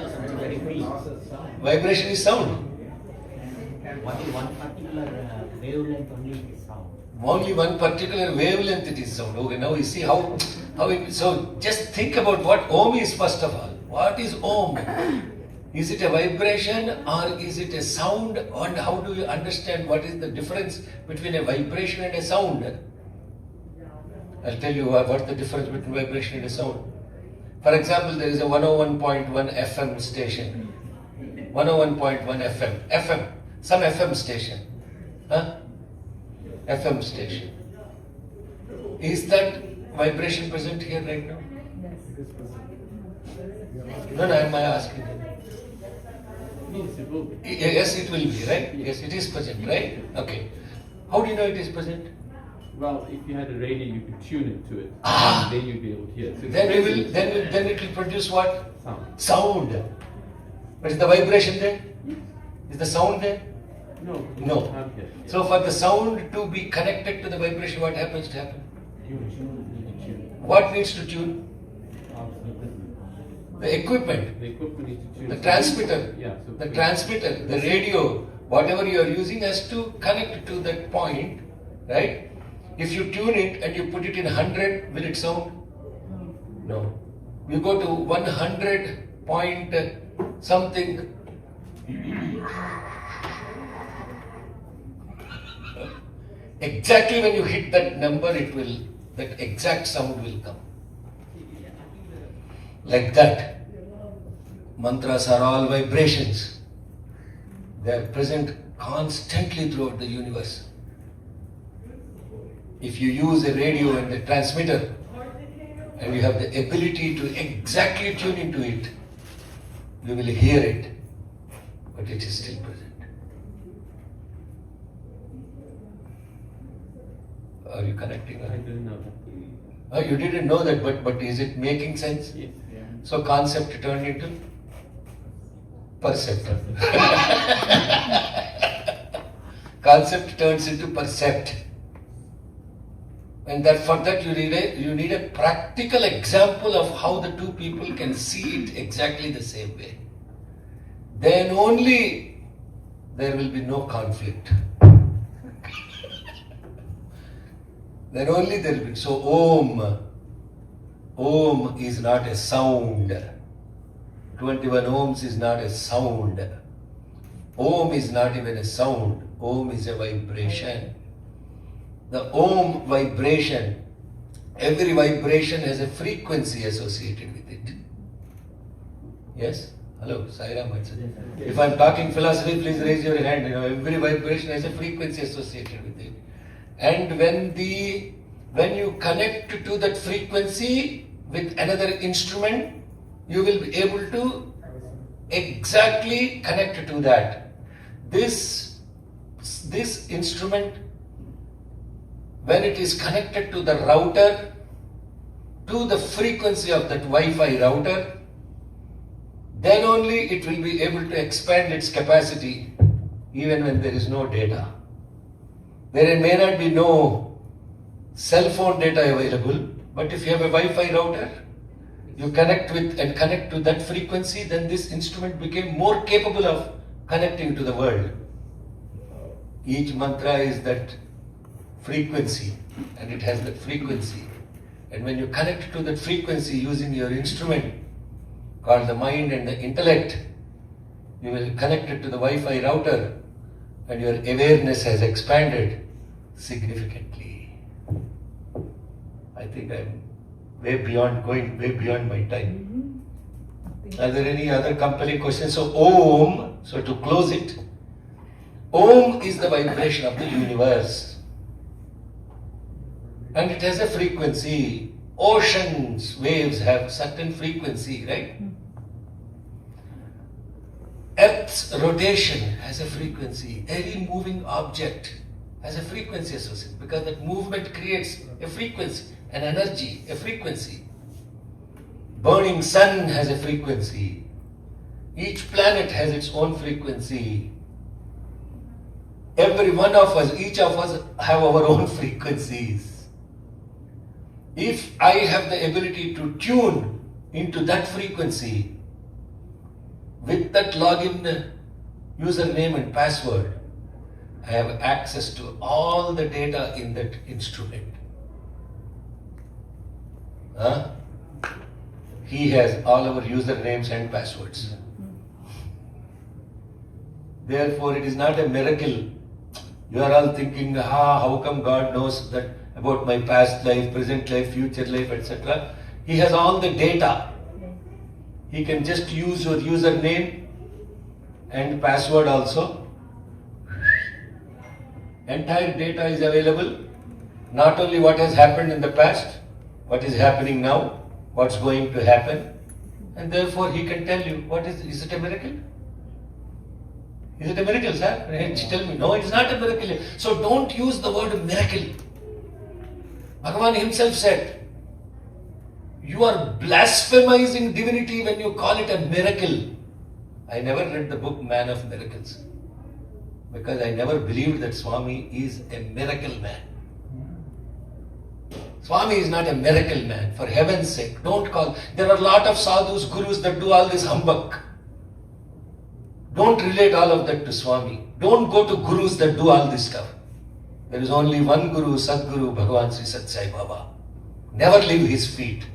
S1: Vibration is sound.
S11: Only one particular wavelength only is sound.
S1: Only one particular wavelength it is sound. Okay, now you see how it, so just think about what Om is first of all. What is Om? Is it a vibration or is it a sound? And how do you understand what is the difference between a vibration and a sound? I'll tell you what's the difference between vibration and a sound. For example, there is a 101.1 FM station. 101.1 FM. FM. Some FM station. FM station. Is that vibration present here right now? No, am I asking you? Yes, it will be, right? Yes, it is present, right? Okay. How do you know it is present?
S6: Well, if you had a radio, you could tune it to it, and then you'd be able to hear it. So
S1: then it will produce what?
S6: Sound.
S1: Sound. But is the vibration there? Is the sound there?
S6: No.
S1: No.
S6: Okay.
S1: So for the sound to be connected to the vibration, what happens to happen? What needs to tune? The equipment.
S6: The equipment needs to tune.
S1: The transmitter,
S6: Yeah. So
S1: the transmitter, the radio, whatever you are using has to connect to that point, right? If you tune it and you put it in 100, will it sound? No. You go to 100 point something. Exactly when you hit that number, that exact sound will come. Like that. Mantras are all vibrations. They are present constantly throughout the universe. If you use a radio and a transmitter, and you have the ability to exactly tune into it, you will hear it, but it is still present. Are you connecting?
S6: I didn't know that.
S1: Oh, you didn't know that, but is it making sense?
S6: Yes.
S1: So concept turned into percept. Concept turns into percept. And for that you need a practical example of how the two people can see it exactly the same way. Then only there will be no conflict. Then only there will be. So Om is not a sound. 21 ohms is not a sound. Om is not even a sound. Om is a vibration. The Om vibration, every vibration has a frequency associated with it. Yes? Hello, Sairam. If I'm talking philosophy, please raise your hand. Every vibration has a frequency associated with it. And when you connect to that frequency with another instrument, you will be able to exactly connect to that. This instrument, when it is connected to the router, to the frequency of that Wi-Fi router, then only it will be able to expand its capacity even when there is no data. There may not be no cell phone data available, but if you have a Wi-Fi router, you connect to that frequency, then this instrument became more capable of connecting to the world. Each mantra is that frequency, and it has that frequency. And when you connect to that frequency using your instrument called the mind and the intellect, you will connect it to the Wi-Fi router, and your awareness has expanded significantly. I think I'm going way beyond my time. Are there any other compelling questions? So Om, so to close it, Om is the vibration of the universe. And it has a frequency. Oceans, waves have certain frequency, right? Earth's rotation has a frequency. Every moving object has a frequency associated, because that movement creates a frequency, an energy, a frequency. Burning sun has a frequency. Each planet has its own frequency. Every one of us, each of us have our own frequencies. If I have the ability to tune into that frequency with that login username and password, I have access to all the data in that instrument. He has all our usernames and passwords. Therefore, it is not a miracle. You are all thinking, how come God knows that about my past life, present life, future life, etc. He has all the data. He can just use your username and password also. Entire data is available. Not only what has happened in the past, what is happening now, what's going to happen. And therefore he can tell you, is it a miracle? Is it a miracle, sir? Tell me, no, it's not a miracle. So don't use the word miracle. Bhagavan himself said, you are blasphemizing divinity when you call it a miracle. I never read the book Man of Miracles. Because I never believed that Swami is a miracle man. Swami is not a miracle man, for heaven's sake. Don't call. There are a lot of sadhus, gurus that do all this humbug. Don't relate all of that to Swami. Don't go to gurus that do all this stuff. There is only one Guru, Sadguru, Bhagavan Sri Sat Sai Baba. Never leave his feet.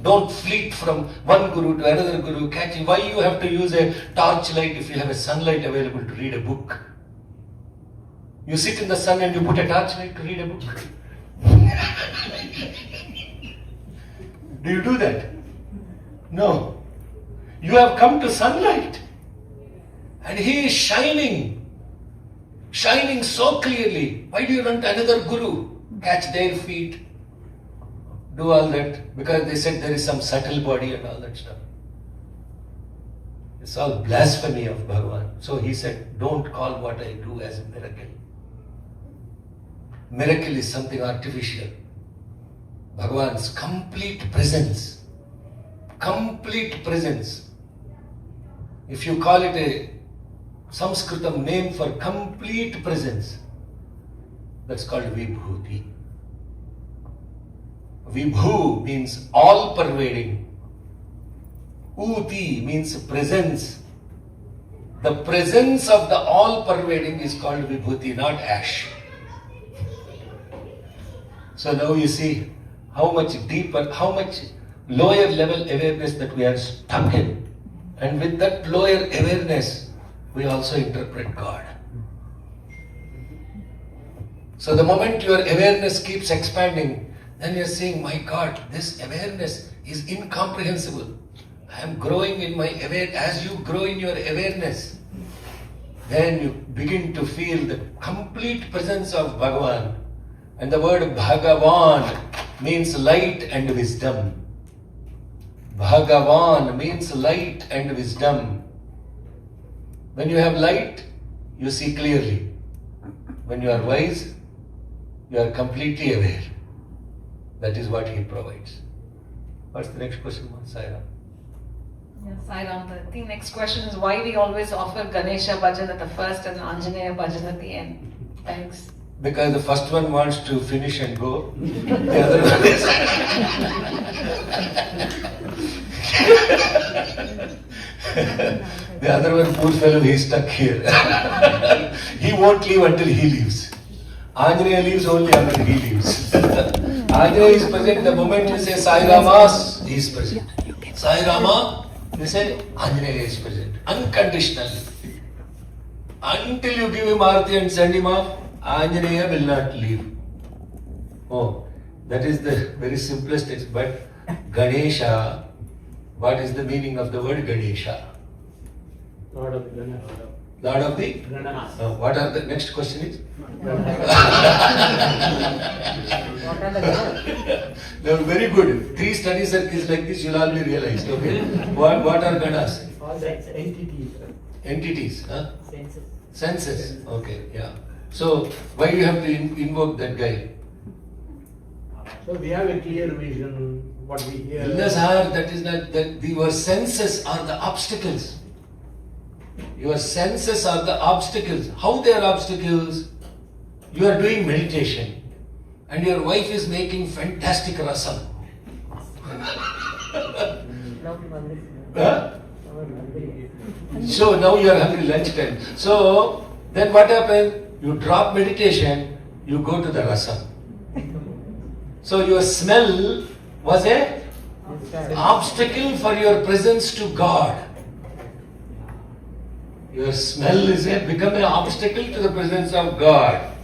S1: Don't fleet from one Guru to another Guru, catching. Why you have to use a torchlight if you have a sunlight available to read a book? You sit in the sun and you put a torchlight to read a book. Do you do that? No. You have come to sunlight. And he is shining so clearly. Why do you run to another Guru? Catch their feet. Do all that. Because they said there is some subtle body and all that stuff. It's all blasphemy of Bhagavan. So he said, don't call what I do as a miracle. Miracle is something artificial. Bhagavan's complete presence. Complete presence. If you call it a Sanskritam name for complete presence, that's called Vibhuti. Vibhu means all pervading. Uti means presence. The presence of the all pervading is called Vibhuti, not ash. So now you see how much deeper, how much lower level awareness that we are stuck in. And with that lower awareness, we also interpret God. So the moment your awareness keeps expanding, then you're saying, my God, this awareness is incomprehensible. I am growing in my awareness. As you grow in your awareness, then you begin to feel the complete presence of Bhagavan. And the word Bhagavan means light and wisdom. Bhagavan means light and wisdom. When you have light, you see clearly. When you are wise, you are completely aware. That is what he provides. What's the next question, Saira?
S3: Yes, Sairam. I think next question is why we always offer Ganesha bhajan at the first and Anjaneya bhajan at the end. Thanks.
S1: Because the first one wants to finish and go. The other one is... The other one, poor fellow, he is stuck here. He won't leave until he leaves. Anjaneya leaves only after he leaves. Anjaneya is present the moment you say Sai Rama, he is present. Sai Rama, you say Anjaneya is present. Unconditionally. Until you give him Arati and send him off, Anjaneya will not leave. Oh, that is the very simplest text. But Ganesha, what is the meaning of the word Ganesha?
S7: Lord of the Ganas.
S1: Lord of the Ganas. What are the next question is? They are very good. 3 study circles like this, you'll all be realized. Okay. What are Ganas?
S7: All the entities.
S1: Entities, huh?
S11: Senses.
S1: Senses. Okay, yeah. So why do you have to invoke that guy?
S7: So we have a clear vision, what we hear.
S1: That is not that your senses are the obstacles. Your senses are the obstacles. How they are obstacles? You are doing meditation and your wife is making fantastic rasam. Huh? So now you are hungry lunchtime. So then what happens? You drop meditation, you go to the rasam. So your smell was a obstacle for your presence to God. Your smell is become an obstacle to the presence of God.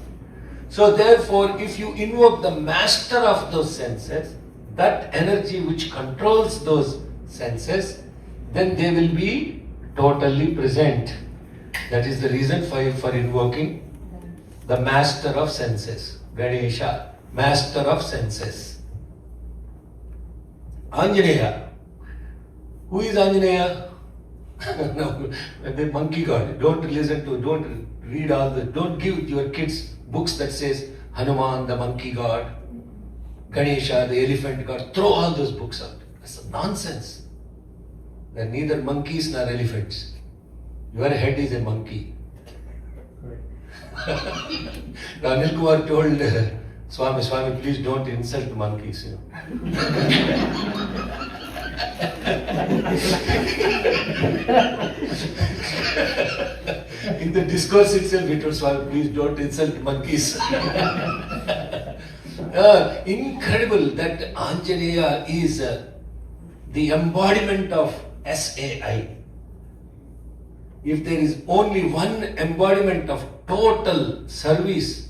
S1: So therefore, if you invoke the master of those senses, that energy which controls those senses, then they will be totally present. That is the reason for invoking the master of senses, Ganesha, master of senses. Anjaneya. Who is Anjaneya? No, the monkey god. Don't listen to, don't read all the, don't give your kids books that says Hanuman, the monkey god, Ganesha, the elephant god. Throw all those books out. That's nonsense. They're neither monkeys nor elephants. Your head is a monkey. Anil Kumar told Swami, please don't insult monkeys. In the discourse itself, he told Swami, please don't insult monkeys. Incredible that Anjaneya is the embodiment of SAI. If there is only one embodiment of total service,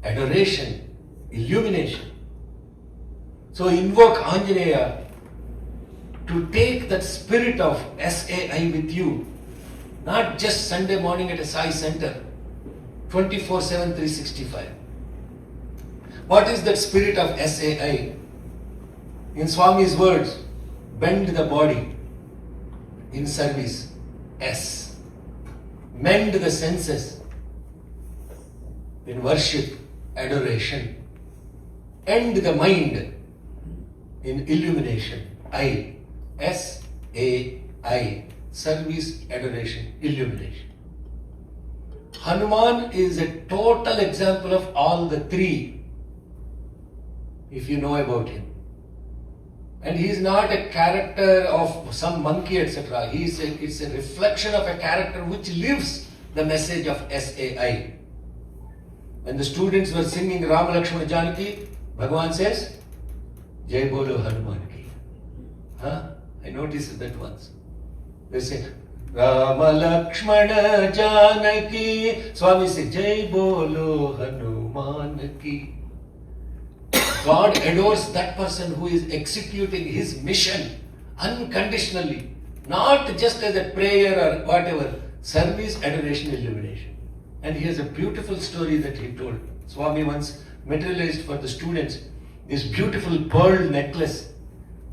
S1: adoration, illumination, so invoke Anjaneya to take that spirit of SAI with you, not just Sunday morning at a Sai center, 24/7, 365. What is that spirit of SAI? In Swami's words, bend the body in service, S. Mend the senses in worship, adoration. End the mind in illumination, I. S-A-I. Service, adoration, illumination. Hanuman is a total example of all the three, if you know about him. And he is not a character of some monkey, etc. It's a reflection of a character which lives the message of SAI. When the students were singing Ram Lakshmana Janaki, Bhagavan says, Jai Bolo Hanuman ki. I noticed that once. They say, Rama Lakshmana Janaki. Swami says, Jai Bolo Hanuman ki. God adores that person who is executing his mission unconditionally, not just as a prayer or whatever, service, adoration, illumination. And he has a beautiful story that he told. Swami once materialized for the students this beautiful pearl necklace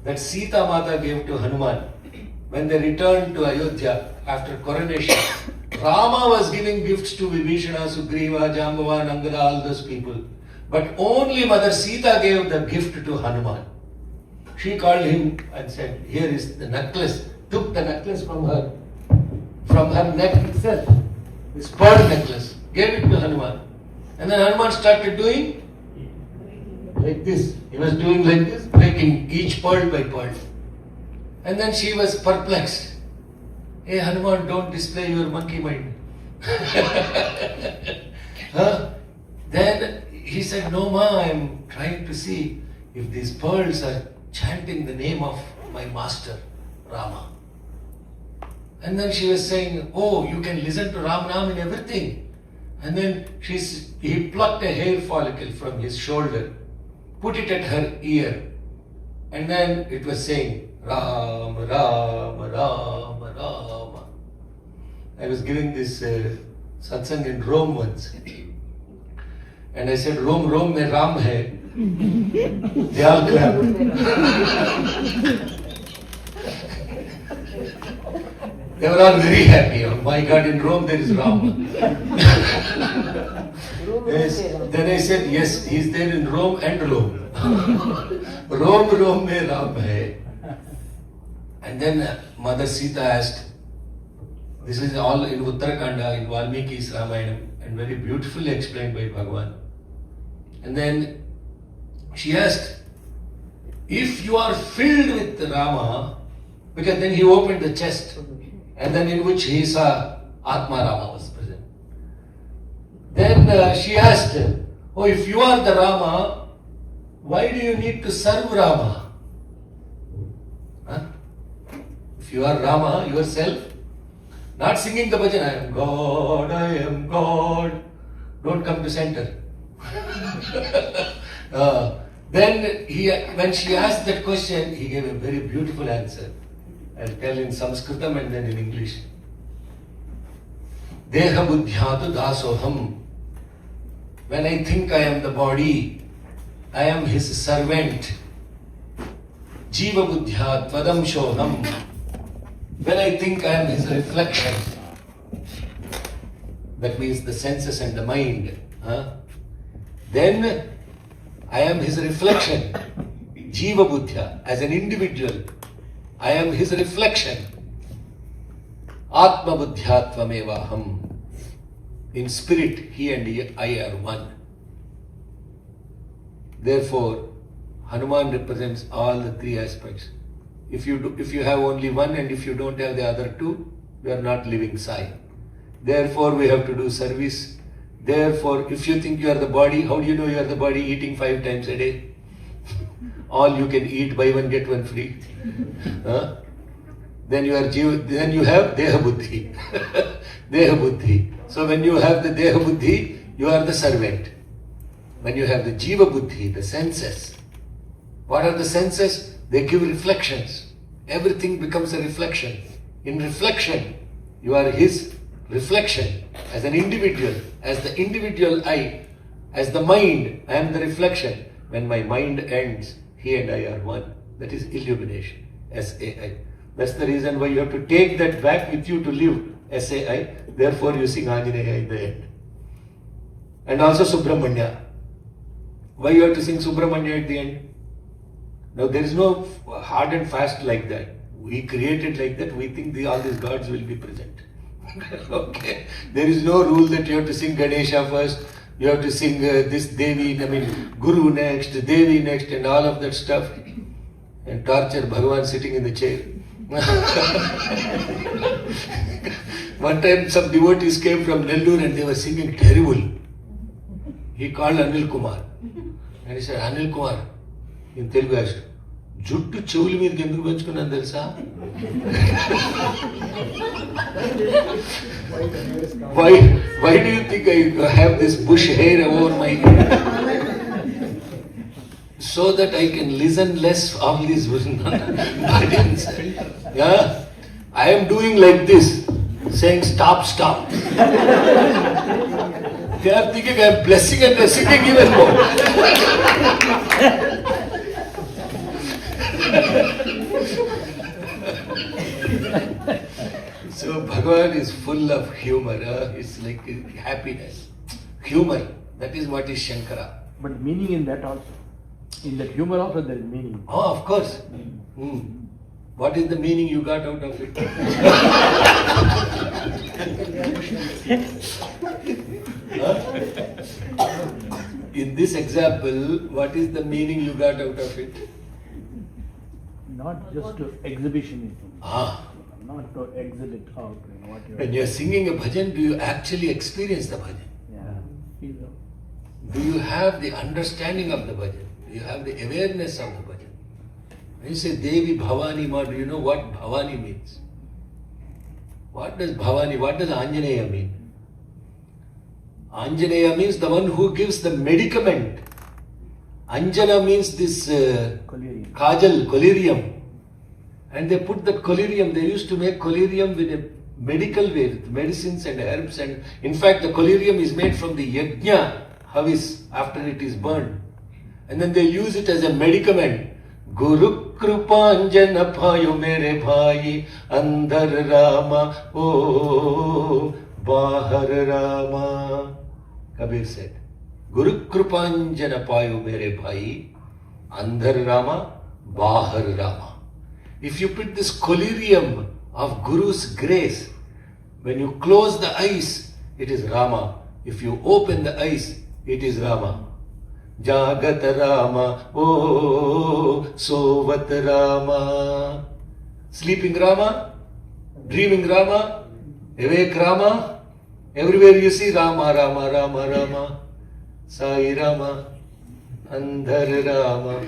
S1: that Sita Mata gave to Hanuman when they returned to Ayodhya after coronation. Rama was giving gifts to Vibhishana, Sugriva, Jambavan, Angada, all those people. But only Mother Sita gave the gift to Hanuman. She called him and said, here is the necklace. Took the necklace from her neck itself, this pearl necklace, gave it to Hanuman. And then Hanuman started doing like this. He was doing like this, breaking each pearl by pearl. And then she was perplexed. Hey Hanuman, don't display your monkey mind. Then he said, no ma, I am trying to see if these pearls are chanting the name of my master, Rama. And then she was saying, oh, you can listen to Ram Nam in everything. And then he plucked a hair follicle from his shoulder, put it at her ear, and then it was saying, Ram, Ram, Ram, Ram. I was giving this satsang in Rome once. And I said, Rome, Rome mein Ram hai. They all clapped. They were all very happy. Oh my God, in Rome there is Ram. Yes. Then I said, yes, he is there in Rome and Rome. Rome, Rome mein Ram hai. And then Mother Sita asked, this is all in Uttarakanda, in Valmiki's Ramayana, and very beautifully explained by Bhagavan. And then she asked, if you are filled with Rama, because then he opened the chest, and then in which he saw Atma Rama was present. Then she asked, oh, if you are the Rama, why do you need to serve Rama? If you are Rama yourself, not singing the bhajan, I am God, I am God, don't come to center. Then when she asked that question, he gave a very beautiful answer. I'll tell in Sanskritam and then in English. Deha buddhyatu dasoham. When I think I am the body, I am his servant. Jiva buddhyat vadam shoham. When I think I am his reflection, that means the senses and the mind, then I am his reflection. Jiva buddhya, as an individual, I am his reflection. Atma buddhyatvamevaham. In spirit, he and I are one. Therefore, Hanuman represents all the three aspects. If you have only one and if you don't have the other two, you are not living Sai. Therefore, we have to do service. Therefore, if you think you are the body, how do you know you are the body eating 5 times a day? All you can eat, buy one get one free. Huh? Then you are then you have Deha Buddhi. Deha Buddhi. So when you have the Deha Buddhi, you are the servant. When you have the Jiva Buddhi, the senses. What are the senses? They give reflections. Everything becomes a reflection. In reflection, you are his reflection as an individual, as the individual I, as the mind, I am the reflection. When my mind ends, he and I are one. That is illumination, S-A-I. That's the reason why you have to take that back with you to live, S-A-I. Therefore you sing Anjaneya in the end. And also Subramanya. Why you have to sing Subramanya at the end? Now there is no hard and fast like that. We created like that, we think all these gods will be present. Okay. There is no rule that you have to sing Ganesha first, you have to sing this Devi, Guru next, Devi next, and all of that stuff. And torture Bhagavan sitting in the chair. One time some devotees came from Nellore and they were singing terrible. He called Anil Kumar. And he said, Anil Kumar, in Telugu asked, Juttu chevuli meediki enduku penchukunnanu telusa? Why do you think I have this bush hair over my head? So that I can listen less of these bhajans. Yeah? I am doing like this, saying stop, stop. They are thinking I am blessing and they are singing even more. So Bhagavan is full of humor. It's like happiness. Humor. That is what is Shankara.
S7: But meaning in that also. In that humor also there is meaning.
S1: Oh, of course. What is the meaning you got out of it? In this example, what is the meaning you got out of it?
S7: Not just to exhibitionism. Not to exit it out.
S1: When you are singing a bhajan, do you actually experience the bhajan?
S7: Yeah.
S1: Do you have the understanding of the bhajan? Do you have the awareness of the bhajan? When you say Devi Bhavani Ma, do you know what Bhavani means? What does Bhavani, what does Anjaneya mean? Anjaneya means the one who gives the medicament. Anjana means this kajal, collyrium. And they put that collyrium, they used to make collyrium with a medical way, with medicines and herbs. And in fact, the collyrium is made from the yajna havis after it is burned. And then they use it as a medicament. Guru Krupanjana Bhayo Mere Bhai Andhar Rama O Bahar Rama. Kabir said, Guru Krupanjana Bhayo Mere Bhai Andhar Rama Bahar Rama. If you put this collyrium of Guru's grace, when you close the eyes, it is Rama. If you open the eyes, it is Rama. Jagat Rama, oh, Sovat Rama. Sleeping Rama, dreaming Rama, awake Rama. Everywhere you see Rama, Rama, Rama, Rama. Sai Rama, Andhar Rama,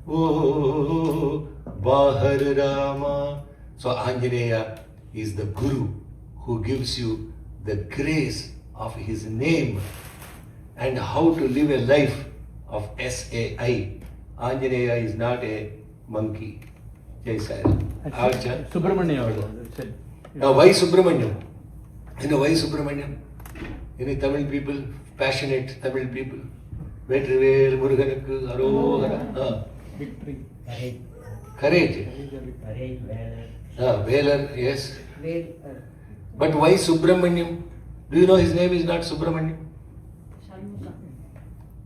S1: oh, Bahar Rama. So Anjaneya is the Guru who gives you the grace of his name and how to live a life of S-A-I. Anjaneya is not a monkey. Jai Sai Ram.
S7: Subramanyam said.
S1: Now why Subramanyam? You know why Subramanyam? Tamil people, passionate Tamil people. Vetrivel, Muruganukku, Arohara.
S7: Victory.
S1: Courage. Velar, yes. But why Subramanyam? Do you know his name is not Subramanyam?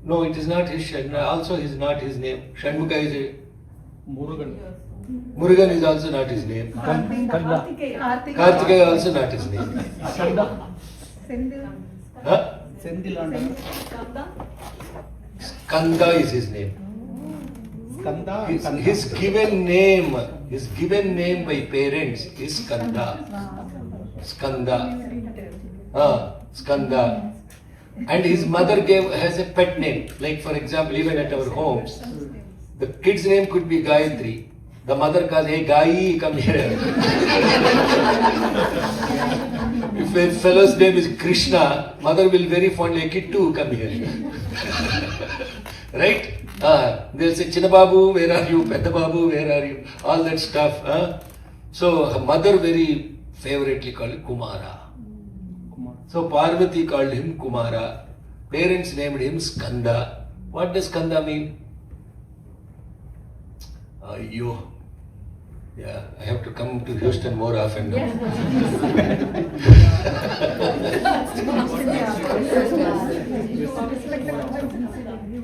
S1: No, it is not his. Also, is not his name. Shanmukha is a
S7: Murugan.
S1: Murugan is also not his name. Kartikeya also not his name. Huh? Skanda is his name. His given name by parents is Skanda. Skanda. And his mother has a pet name. Like for example, even at our homes, the kid's name could be Gayatri. The mother calls, hey Gayi, come here. If a fellow's name is Krishna, mother will very fondly, Kittu, come here. Right? They'll say, Chinababu, where are you? Pedababu, where are you? All that stuff. So her mother very favoritely called him Kumara. So Parvati called him Kumara. Parents named him Skanda. What does Skanda mean? Yeah, I have to come to Houston more often now.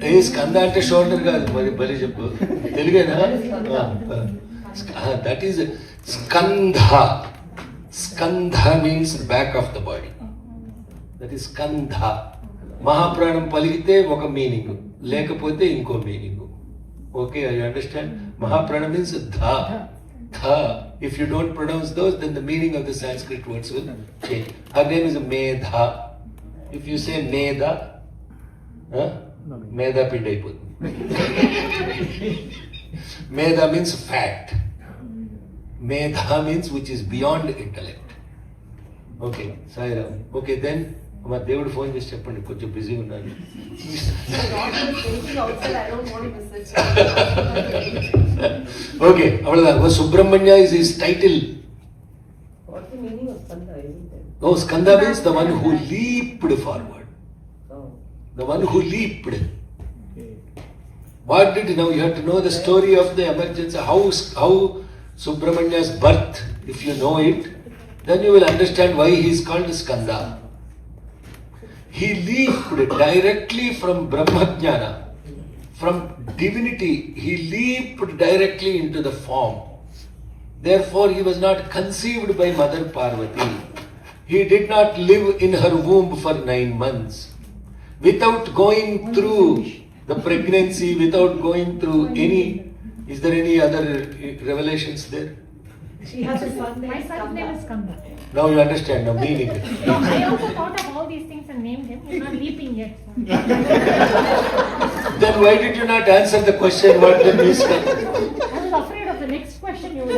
S1: Hey, Skanda ante shoulder kaadu, bali cheppu. Telugena? That is Skandha. Skandha means back of the body. That is Skandha. Mahapranam paligite oka meaning, lekapothe inko meaning. Okay, you understand? Mahapranam means dha. Dha. If you don't pronounce those, then the meaning of the Sanskrit words will change. Her name is Medha. If you say Medha, Medha Pindaipu. Medha means fact. Medha means which is beyond intellect. Okay, Sairam. Okay, then. మా దేవుడు phone చేసి చెప్పండి కొంచెం busy ఉన్నాను. Okay అவ்வளவுதான். Subrahmanya is his title.
S9: What's the meaning of Skanda, isn't it?
S1: No, Skanda means the one who leaped forward. The one who leaped. What did now you have to know the story of the emergence, how Subramania's birth, if you know it, then you will understand why he is called Skanda. He leaped directly from Brahmajnana, from divinity. He leaped directly into the form. Therefore, he was not conceived by Mother Parvati. He did not live in her womb for 9 months. Without going through the pregnancy, without going through any, is there any other revelations there?
S9: She has a son named
S12: My son's name is Skanda.
S1: Now you understand the meaning.
S12: No, I also thought of all these things and named him. He's not leaping yet.
S1: Then why did you not answer the question what the means?
S12: I was afraid of the next question you would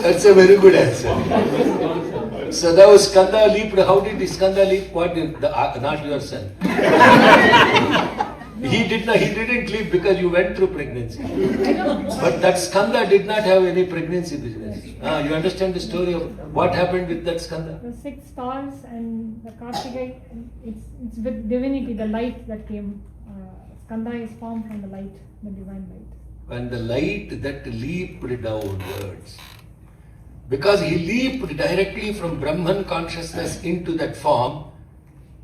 S1: That's a very good answer. So that was Skanda leaped. How did Skanda leap? What did not your son? He didn't leap because you went through pregnancy. But that Skanda did not have any pregnancy business. You understand the story of what happened with that Skanda?
S12: The 6 stars and the Kartikai, it's with divinity, the light that came. Skanda is formed from the light, the divine light.
S1: And the light that leaped downwards. Because he leaped directly from Brahman consciousness into that form,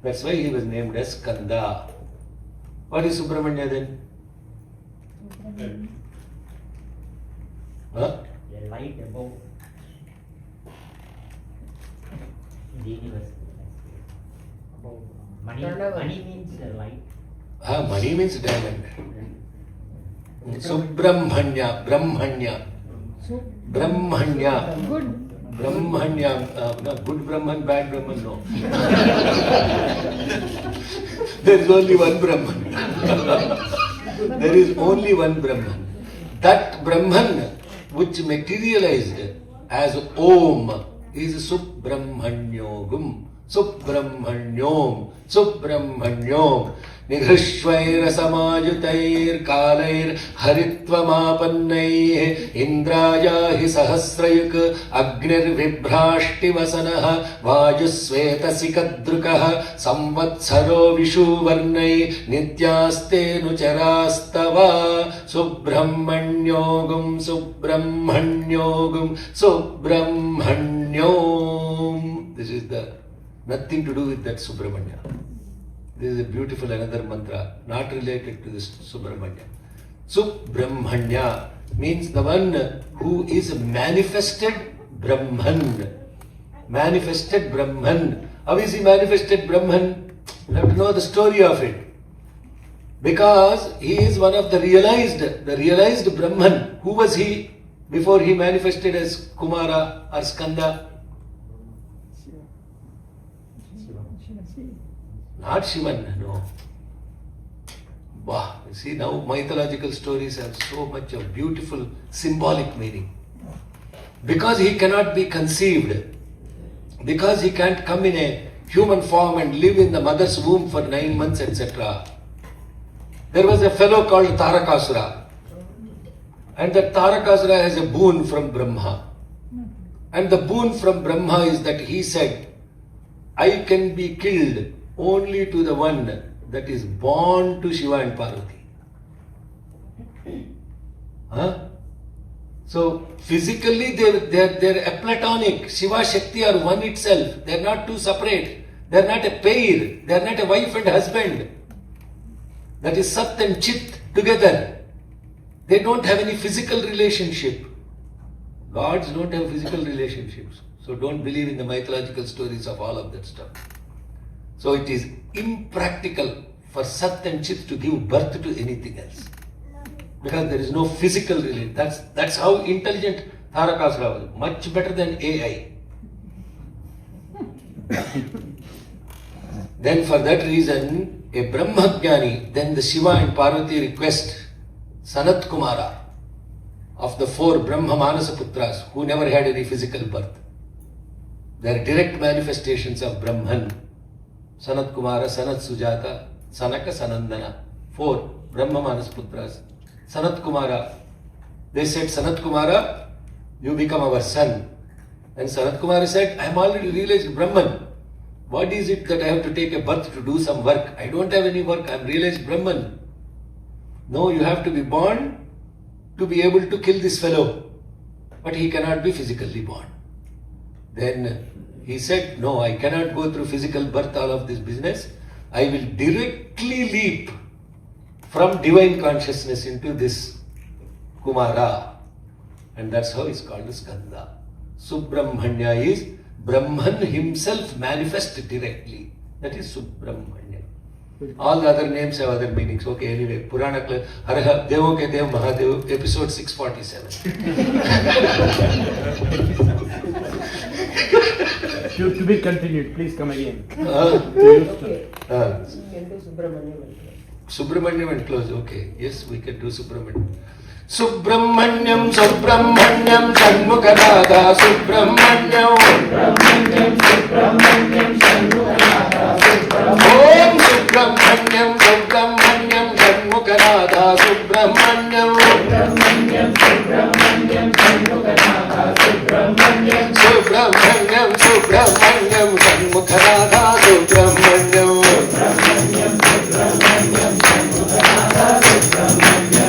S1: that's why he was named as Skanda. What is Subramanya then?
S11: The light above the universe. Money means light.
S1: Money means diamond. Subramanya, Brahmanya. Brahmanya.
S12: Good.
S1: Brahmanya. No, good Brahman, bad Brahman, no. There is only one Brahman. There is only one Brahman. That Brahman which materialized as Om is Subramanyogam. Subramanyom. Subramanyom. Nigrishvair samajutair kalair haritvamapannai indraya hi sahasrayuk agnir vibhrashti vasanah vajusveta sikadrukah samvatsaro vishuvarnai nityaste nucharastava subramanyogam subramanyogam subramanyom. This is the nothing to do with that Subramanya. This is a beautiful another mantra, not related to this Subramanyam. Subramanya means the one who is manifested Brahman. Manifested Brahman. How is he manifested Brahman? You have to know the story of it. Because he is one of the realized Brahman. Who was he before he manifested as Kumara or Skanda? Not Shivan, no. Wow, you see now mythological stories have so much of beautiful symbolic meaning. Because he cannot be conceived, because he can't come in a human form and live in the mother's womb for 9 months, etc. There was a fellow called Tarakasura. And that Tarakasura has a boon from Brahma. And the boon from Brahma is that he said, I can be killed only to the one that is born to Shiva and Parvati. So physically they're aplatonic. Shiva Shakti are one itself. They're not two separate. They're not a pair. They're not a wife and husband. That is Sat and Chit together. They don't have any physical relationship. Gods don't have physical relationships. So don't believe in the mythological stories of all of that stuff. So it is impractical for Sat and Chit to give birth to anything else. Because there is no physical relation. That's how intelligent Tarakasura was. Much better than AI. Then for that reason, a Brahmajnani, then the Shiva and Parvati request Sanat Kumara of the 4 Brahma Manasa Putras who never had any physical birth. They are direct manifestations of Brahman. Sanat Kumara, Sanat Sujata, Sanaka, Sanandana. 4 Brahma Manas Putras. Sanat Kumara. They said, Sanat Kumara, you become our son. And Sanat Kumara said, I am already realized Brahman. What is it that I have to take a birth to do some work? I don't have any work. I am realized Brahman. No, you have to be born to be able to kill this fellow. But he cannot be physically born. Then he said, no, I cannot go through physical birth, all of this business. I will directly leap from divine consciousness into this Kumara. And that's how it's called Skanda. Subramanya is Brahman himself manifest directly. That is Subramanya. All the other names have other meanings. Okay, anyway, Purana class, Haraha, Devo ke Dev Mahadev, episode 647.
S7: To be continued, please come again.
S13: Okay. Can do Subramanyam and close.
S1: Subramanyam and close, okay. Yes, we can do Subramanyam. Subramanyam, Subramanyam, Shanmukhanada, Subramanyam. Subramanyam, Subramanyam, Shanmukhanada, Subramanyam. Om Subramanyam, Subramanyam, Shanmukhanada, Subramanyam. Subramanyam, Subramanyam, Shanmukhanada, Subramanyam. Subramanyam, Subramanyam, Shanmukhanada, Subramanyam. Subramanyam, Subramanyam, Shanmukhanada, Subramanyam.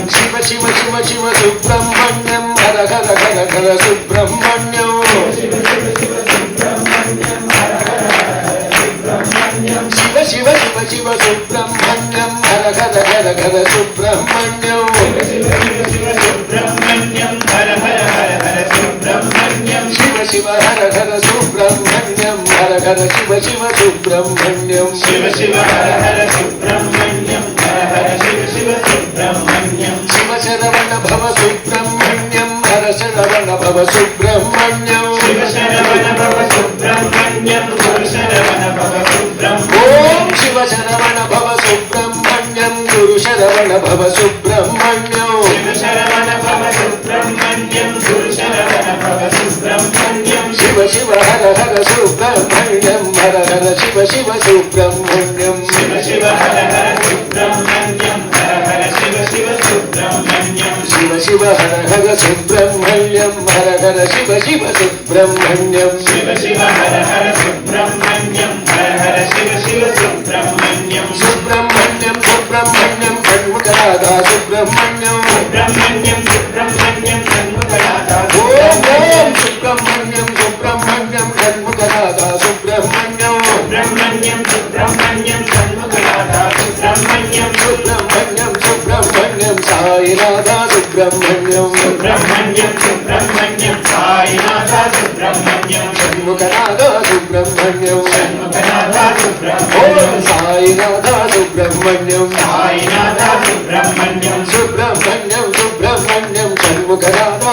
S1: Shiva, Shiva, Shiva, Shiva, Subramanyam, Hara, Hara, Hara, Hara, Subramanyam. Shiva, Shiva, Shiva, Subramanyam, Hara, Hara, Hara, Subramanyam. Shiva, Shiva, Shiva, Shiva, Subramanyam, Hara, Hara, Hara, Hara, Subramanyam. Shiva, Shiva, Shiva, Shiva, Subramanyam, Hara, Hara, Hara, Hara, Subramanyam. Shiva, Shiva, Hara, Hara, Subramanyam, Hara, Hara, Shiva, Shiva, Subramanyam. Shiva, Shiva, Hara, Hara, Subramanyam, Hara, Hara, Shiva, Shiva, Subramanyam. Shiva Sharavana Bhava Subramanyam, Hara Sharavana Bhava Subramanyam. Shiva Sharavana Bhava Subramanyam, Guru Sharavana Bhava Subramanyam. Om Shiva Sharavana Bhava Subramanyam, Guru Sharavana Bhava Subramanyam. Shiva Sharavana Bhava Subramanyam, Guru Sharavana Bhava Subramanyam. Shiva Shiva Hara Hara Subramanyam, Hara Hara Shiva Shiva Subramanyam. Shiva Shiva Hara Hara Subramanyam, Hara Hara Shiva Shiva Subramanyam. Shiva Shiva Hara Hara Subramanyam, Hara Hara Shiva Shiva Subramanyam. Shiva Shiva Hara Hara Subramanyam, Hara Hara Shiva Shiva Subramanyam. Subramanyam, Subramanyam, Shanmukhanada, Subramanyam. Subramanyam, Subramanyam, Shanmukhanada. Om Om Subramanyam, Subramanyam, Shanmukhanada, Subramanyam. Subramanyam, Subramanyam, Shanmukhanada.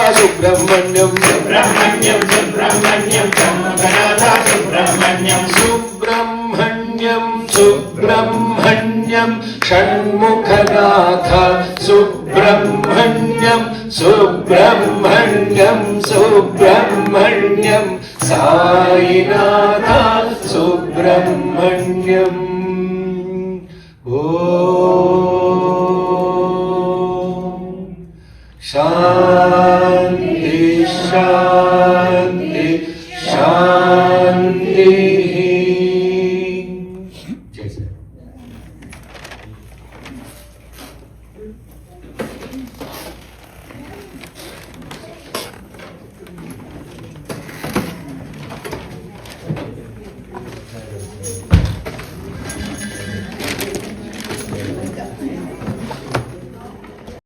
S1: Subramanyam
S2: Subramanyam, Subramanyam, Shanmughanatha, Subramanyam,
S1: Subramanyam, Subramanyam, Shanmughanatha, Subramanyam, Subramanyam, Subramanyam, Sainatha, Subramanyam. Om Shanti, Shanti, Shanti.